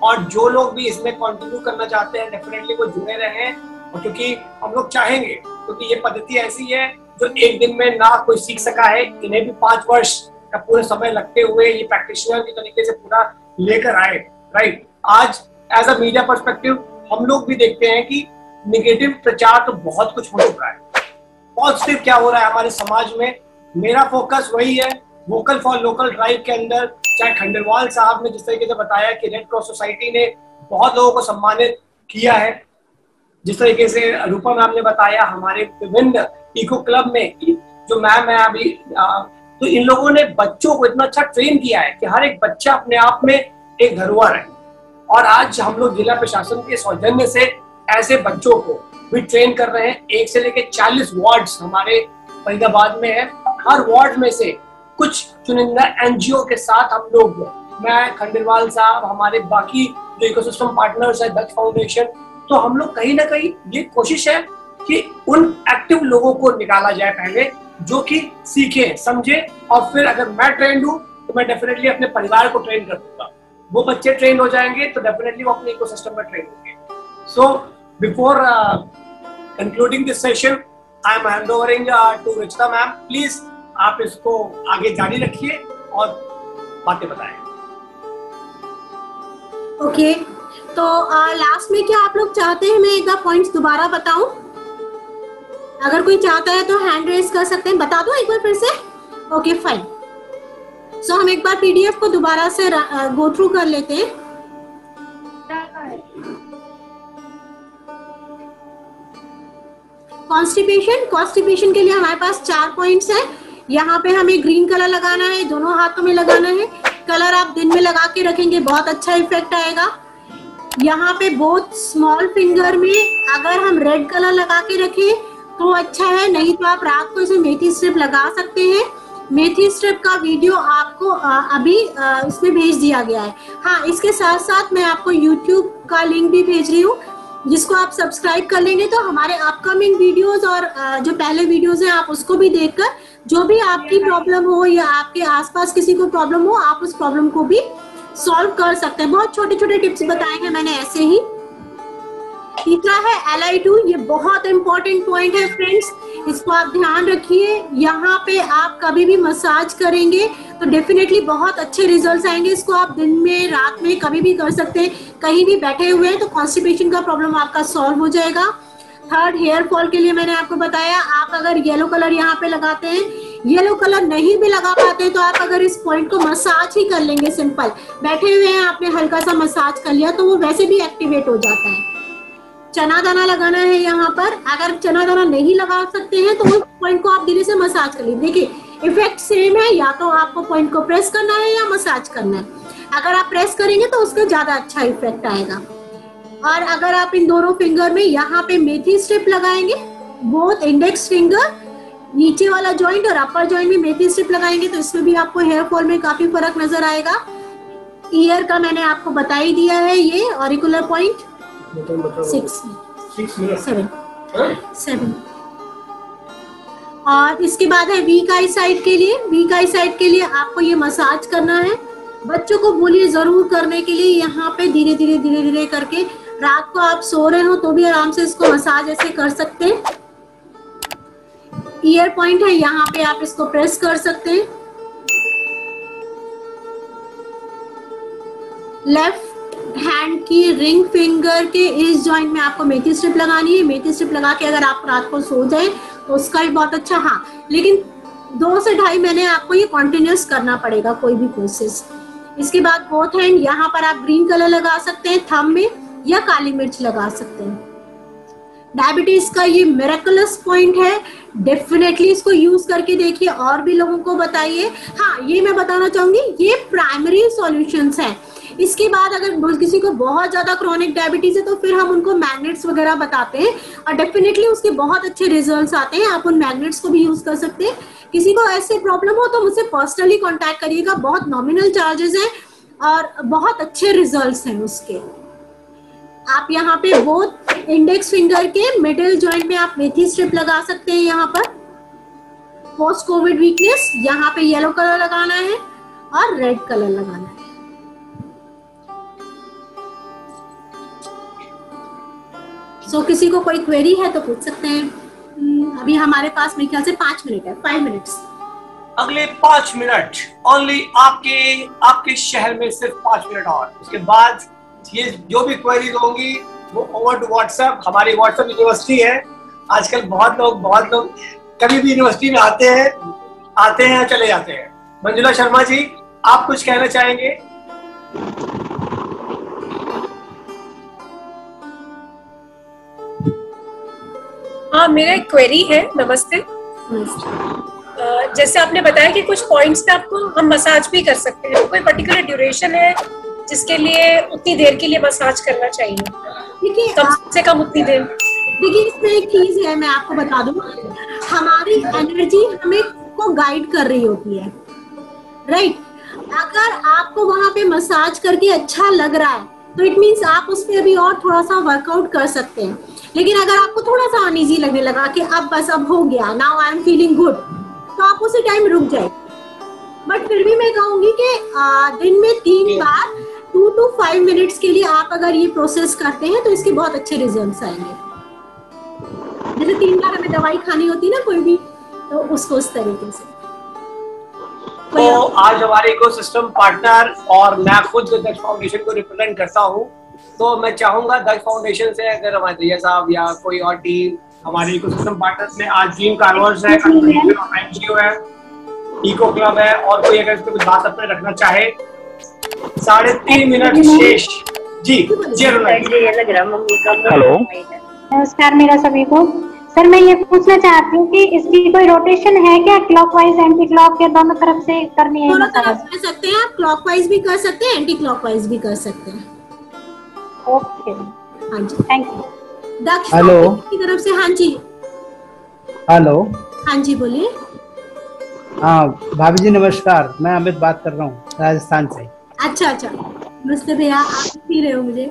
और जो लोग भी इसमें कंटिन्यू करना चाहते हैं डेफिनेटली वो जुड़े रहें, और क्योंकि हम लोग चाहेंगे, क्योंकि ये पद्धति ऐसी है जो एक दिन में ना कोई सीख सका है, इन्हें भी 5 वर्ष का पूरे समय लगते हुए ये प्रैक्टिशनर की तरीके से पूरा लेकर आए। राइट, आज एज अ मीडिया पर्सपेक्टिव हम लोग भी देखते हैं कि निगेटिव प्रचार तो बहुत कुछ हो चुका है, पॉजिटिव क्या हो रहा है हमारे समाज में। मेरा फोकस वही है, वोकल फॉर लोकल ड्राइव के अंदर, चाहे खंडेलवाल साहब ने जिस तरीके से बताया कि रेड क्रॉस सोसाइटी ने बहुत लोगों को सम्मानित किया है, जिस तरीके से रूपा मैम ने बताया हमारे विभिन्न इको क्लब में जो मैम है अभी, तो इन लोगों ने बच्चों को इतना अच्छा ट्रेन किया है कि हर एक बच्चा अपने आप में एक धरोहर है। और आज हम लोग जिला प्रशासन के सौजन्य से ऐसे बच्चों को भी ट्रेन कर रहे हैं। 1 से लेकर 40 वार्ड्स हमारे फरीदाबाद में है। हर वार्ड में से कुछ चुनिंदा एनजीओ के साथ हम लोग, मैं, खंडेलवाल साहब, हमारे बाकी जो इकोसिस्टम पार्टनर्स है, दक्ष फाउंडेशन, तो हम लोग कहीं ना कहीं ये कोशिश है कि उन एक्टिव लोगों को निकाला जाए पहले, जो कि सीखे समझे, और फिर अगर मैं ट्रेंड हूँ तो मैं डेफिनेटली अपने परिवार को ट्रेन कर दूंगा। वो बच्चे ट्रेन हो जाएंगे तो डेफिनेटली वो अपने इकोसिस्टम में ट्रेन होंगे। So before concluding this session, I am hand overing to Richita ma'am. Please आप इसको आगे जारी रखिए और बातें बताएं। ओके, तो लास्ट में क्या आप लोग चाहते हैं मैं एक बार पॉइंट्स दोबारा बताऊं? अगर कोई चाहता है तो हैंड रेज कर सकते हैं। बता दूं एक बार फिर से? Okay fine. सो हम एक बार पीडीएफ को दोबारा से गो थ्रू कर लेते हैं। कॉन्स्टिपेशन के लिए हमारे पास 4 पॉइंट्स हैं। यहाँ पे हमें ग्रीन कलर लगाना है, दोनों हाथों में लगाना है। कलर आप दिन में लगा के रखेंगे, बहुत अच्छा इफेक्ट आएगा। यहाँ पे बहुत स्मॉल फिंगर में अगर हम रेड कलर लगा के रखें तो अच्छा है, नहीं तो आप रात को इसे मेथी स्ट्रिप लगा सकते हैं। मेथी स्ट्रिप का वीडियो आपको अभी इसमें भेज दिया गया है। हाँ, इसके साथ साथ मैं आपको यूट्यूब का लिंक भी भेज रही हूँ, जिसको आप सब्सक्राइब कर लेंगे तो हमारे अपकमिंग वीडियोस और जो पहले वीडियोस हैं आप उसको भी देखकर जो भी आपकी प्रॉब्लम हो या आपके आसपास किसी को प्रॉब्लम हो, आप उस प्रॉब्लम को भी सॉल्व कर सकते हैं। बहुत छोटे छोटे टिप्स बताए हैं मैंने ऐसे ही। तीसरा है LI2, ये बहुत इंपॉर्टेंट पॉइंट है फ्रेंड्स, इसको आप ध्यान रखिए। यहाँ पे आप कभी भी मसाज करेंगे तो डेफिनेटली बहुत अच्छे रिजल्ट्स आएंगे। इसको आप दिन में, रात में, कभी भी कर सकते हैं। कहीं भी बैठे हुए हैं तो कॉन्स्टिपेशन का प्रॉब्लम आपका सॉल्व हो जाएगा। थर्ड, हेयर फॉल के लिए मैंने आपको बताया, आप अगर येलो कलर यहाँ पे लगाते हैं, येलो कलर नहीं भी लगा पाते तो आप अगर इस पॉइंट को मसाज ही कर लेंगे, सिंपल बैठे हुए हैं आपने हल्का सा मसाज कर लिया तो वो वैसे भी एक्टिवेट हो जाता है। चना दाना लगाना है यहाँ पर, अगर चना दाना नहीं लगा सकते हैं तो उस पॉइंट को आप धीरे से मसाज कर लीजिए। देखिए इफेक्ट सेम है, या तो आपको पॉइंट को प्रेस करना है या मसाज करना है। अगर आप प्रेस करेंगे तो उसका ज्यादा अच्छा इफेक्ट आएगा। और अगर आप इन दोनों फिंगर में यहाँ पे मेथी स्ट्रिप लगाएंगे, बोथ इंडेक्स फिंगर, नीचे वाला जॉइंट और अपर जॉइंट में मेथी स्ट्रिप लगाएंगे तो इसमें भी आपको हेयर फॉल में काफी फर्क नजर आएगा। ईयर का मैंने आपको बता ही दिया है, ये ऑरिकुलर पॉइंट 7। और इसके बाद है वीक आई साइड के लिए। वीक आई साइड के लिए आपको ये मसाज करना है। बच्चों को बोलिए जरूर करने के लिए, यहाँ पे धीरे धीरे धीरे धीरे करके। रात को आप सो रहे हो तो भी आराम से इसको मसाज ऐसे कर सकते हैं। ईयर पॉइंट है, यहाँ पे आप इसको प्रेस कर सकते हैं। लेफ्ट हैंड की रिंग फिंगर के इस जॉइंट में आपको मेथी स्ट्रिप लगानी है। मेथी स्ट्रिप लगा के अगर आप रात को सो जाए तो उसका भी बहुत अच्छा। हाँ, लेकिन 2 से 2.5 महीने आपको ये कॉन्टिन्यूस करना पड़ेगा कोई भी कोशिश। इसके बाद बोथ हैंड, यहाँ पर आप ग्रीन कलर लगा सकते हैं थंब में, या काली मिर्च लगा सकते हैं। डायबिटीज का ये मिरेकुलस पॉइंट है, डेफिनेटली इसको यूज करके देखिए और भी लोगों को बताइए। हाँ, ये मैं बताना चाहूंगी, ये प्राइमरी सॉल्यूशंस है। इसके बाद अगर किसी को बहुत ज्यादा क्रोनिक डायबिटीज है तो फिर हम उनको मैग्नेट्स वगैरह बताते हैं और डेफिनेटली उसके बहुत अच्छे रिजल्ट्स आते हैं। आप उन मैग्नेट्स को भी यूज कर सकते हैं। किसी को ऐसे प्रॉब्लम हो तो मुझसे पर्सनली कांटेक्ट करिएगा, बहुत नॉमिनल चार्जेस हैं और बहुत अच्छे रिजल्ट्स हैं उसके। आप यहाँ पे बोथ इंडेक्स फिंगर के मिडिल जॉइंट में आप मेथी स्ट्रिप लगा सकते हैं। यहाँ पर पोस्ट कोविड वीकनेस, यहाँ पे येलो कलर लगाना है और रेड कलर लगाना है। सो किसी को कोई क्वेरी है तो पूछ सकते हैं। अभी हमारे पास मेरे ख्याल से 5 मिनट है, 5 मिनट्स। अगले 5 मिनट ओनली आपके शहर में सिर्फ 5 मिनट और उसके बाद ये जो भी क्वेरीज होंगी वो ओवर टू व्हाट्सएप। हमारी व्हाट्सएप यूनिवर्सिटी है। आजकल बहुत लोग कभी भी यूनिवर्सिटी में आते हैं चले जाते हैं। मंजुला शर्मा जी, आप कुछ कहना चाहेंगे? हाँ, मेरा एक क्वेरी है। नमस्ते। जैसे आपने बताया कि कुछ पॉइंट्स पे आपको हम मसाज भी कर सकते हैं, कोई पर्टिकुलर ड्यूरेशन है जिसके लिए उतनी देर के लिए मसाज करना चाहिए? देखिए, कम से कम उतनी देर। देखिए, इसमें एक चीज है, मैं आपको बता दूं, हमारी एनर्जी हमें को गाइड कर रही होती है, राइट? अगर आपको वहां पे मसाज करके अच्छा लग रहा है तो इट मीन्स आप उस पर अभी और थोड़ा सा वर्कआउट कर सकते हैं। लेकिन अगर आपको थोड़ा सा अनईजी लगने लगा कि अब हो गया, now I am feeling good, तो आप उसी टाइम रुक जाए। बट फिर भी मैं कहूंगी कि दिन में 3 बार 2 to 5 मिनट्स के लिए आप अगर ये प्रोसेस करते हैं तो इसके बहुत अच्छे रिजल्ट्स आएंगे। जैसे 3 बार हमें दवाई खानी होती है ना कोई भी, तो उसको उस तरीके से। तो आज हमारे इकोसिस्टम पार्टनर और मैं खुद दक्ष फाउंडेशन को रिप्रेजेंट करता हूँ, तो मैं चाहूंगा दक्ष फाउंडेशन से अगर हमारे दैया साहब या कोई और टीम हमारे इकोसिस्टम पार्टनर्स में, आज ड्रीम कार्वर्स है, एनजीओ है, इको क्लब है, और कोई अगर इस पर कुछ बात अपने रखना चाहे। 3.5 मिनट शेष। जी हेलो, नमस्कार मेरा सभी को। सर, मैं ये पूछना चाहती हूँ कि इसकी कोई रोटेशन है क्या? क्लॉकवाइज, एंटी क्लॉक, या दोनों तरफ से करनी है? दोनों तरफ कर सकते हैं आप, क्लॉकवाइज भी कर सकते हैं, एंटी क्लॉकवाइज भी कर सकते हैं। ओके, हाँ जी, थैंक यू। दक्ष हेलो की तरफ से। हाँ जी, हेलो। हाँ जी, बोलिए। हाँ भाभी जी नमस्कार, मैं अमित बात कर रहा हूँ राजस्थान से। अच्छा, नमस्ते भैया, आप ही रहे हो मुझे?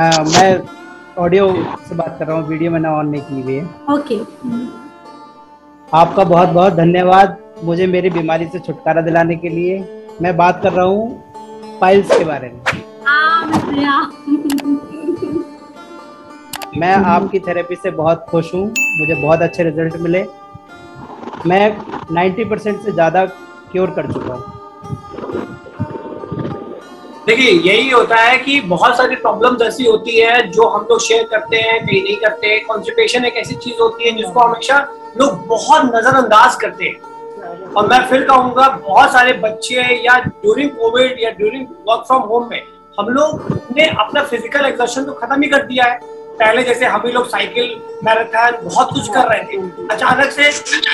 हाँ, मैं ऑडियो से बात कर रहा हूँ, वीडियो मैंने ऑन नहीं की हुई है। ओके। आपका बहुत बहुत धन्यवाद मुझे मेरी बीमारी से छुटकारा दिलाने के लिए। मैं बात कर रहा हूँ पाइल्स के बारे में। मैं आपकी थेरेपी से बहुत खुश हूँ, मुझे बहुत अच्छे रिजल्ट मिले। मैं 90% से ज्यादा क्योर कर चुका हूँ। देखिए, यही होता है कि बहुत सारी प्रॉब्लम्स ऐसी होती है जो हम लोग शेयर करते हैं, कहीं नहीं करते। कॉन्स्टिपेशन एक ऐसी चीज होती है जिसको हमेशा लोग बहुत नजरअंदाज करते हैं। और मैं फिर कहूंगा, बहुत सारे बच्चे या ड्यूरिंग कोविड या ड्यूरिंग वर्क फ्रॉम होम में हम लोग ने अपना फिजिकल एक्सर्शन तो खत्म ही कर दिया है। पहले जैसे हम ही लोग साइकिल, मैराथन बहुत कुछ कर रहे थे, अचानक से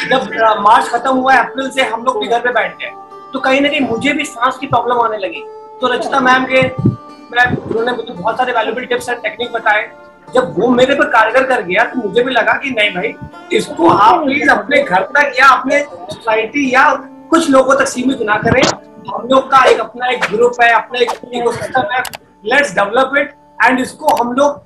जब मार्च खत्म हुआ, अप्रैल से हम लोग भी घर पे बैठ गए, तो कहीं ना कहीं मुझे भी सांस की प्रॉब्लम आने लगी। तो रचिता मैम उन्होंने मुझे बहुत सारे वैल्यूएबल टिप्स एंड टेक्निक बताए। जब वो मेरे पर कारगर कर गया तो मुझे भी लगा कि नहीं भाई, इसको आप प्लीज अपने घर तक या अपने सोसाइटी या कुछ लोगों तक सीमित ना करें। हम लोग का अपना एक ग्रुप है, अपना एक इकोसिस्टम है, लेट्स डेवलप इट एंड इसको हम लोग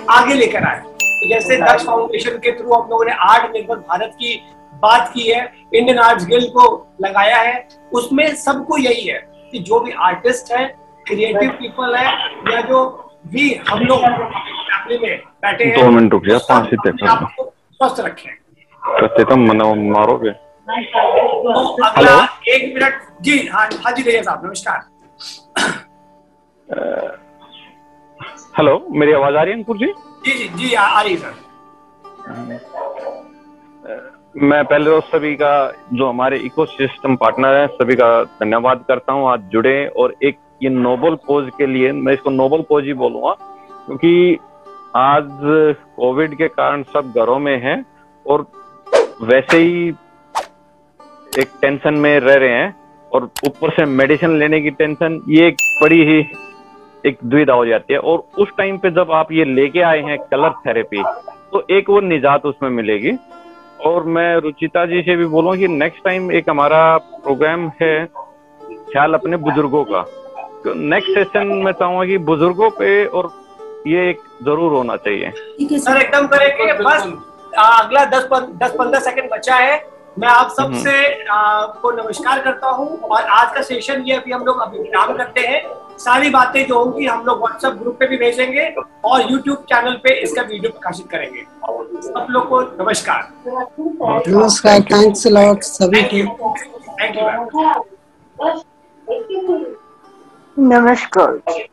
आगे लेकर आए। तो जैसे दक्ष फाउंडेशन के थ्रू हम लोगों ने आर्ट निर्भर भारत की बात की है, इंडियन आर्ट्स गिल्ड को लगाया है, उसमें सबको यही है कि जो भी आर्टिस्ट है, क्रिएटिव पीपल है, या जो भी हम लोग फैमिली में बैठे हैं, 2 मिनट रुक जा, 5 ही तक आपको स्वस्थ रखें। तो मारोगे। तो अगला 1 मिनट। जी हाँ जी दैया साहब नमस्कार। हेलो, मेरी आवाज आ रही है अंकुर जी? जी आ रही है सर। मैं पहले तो सभी का, जो हमारे इकोसिस्टम पार्टनर हैं, सभी का धन्यवाद करता हूं आज जुड़े। और एक ये नोबल पोज के लिए, मैं इसको नोबल पोज ही बोलूंगा, क्योंकि आज कोविड के कारण सब घरों में हैं और वैसे ही एक टेंशन में रह रहे हैं, और ऊपर से मेडिसिन लेने की टेंशन, ये एक बड़ी ही एक दुविधा हो जाती है। और उस टाइम पे जब आप ये लेके आए हैं कलर थेरेपी, तो एक वो निजात उसमें मिलेगी। और मैं रुचिता जी से भी बोलूँ कि नेक्स्ट टाइम एक हमारा प्रोग्राम है ख्याल अपने बुजुर्गों का, तो नेक्स्ट सेशन में चाहूंगा कि बुजुर्गों पे, और ये एक जरूर होना चाहिए। सर एकदम करेंगे। बस अगला 10-15 सेकंड बचा है। मैं आप सबसे को नमस्कार करता हूं और आज का सेशन ये अभी हम लोग अभी विराम करते हैं। सारी बातें जो होंगी हम लोग व्हाट्सएप ग्रुप पे भी भेजेंगे और यूट्यूब चैनल पे इसका वीडियो प्रकाशित करेंगे। सब लोग को नमस्कार। नमस्कार, थैंक्स अ लॉट सभी को। Thank you. नमस्कार।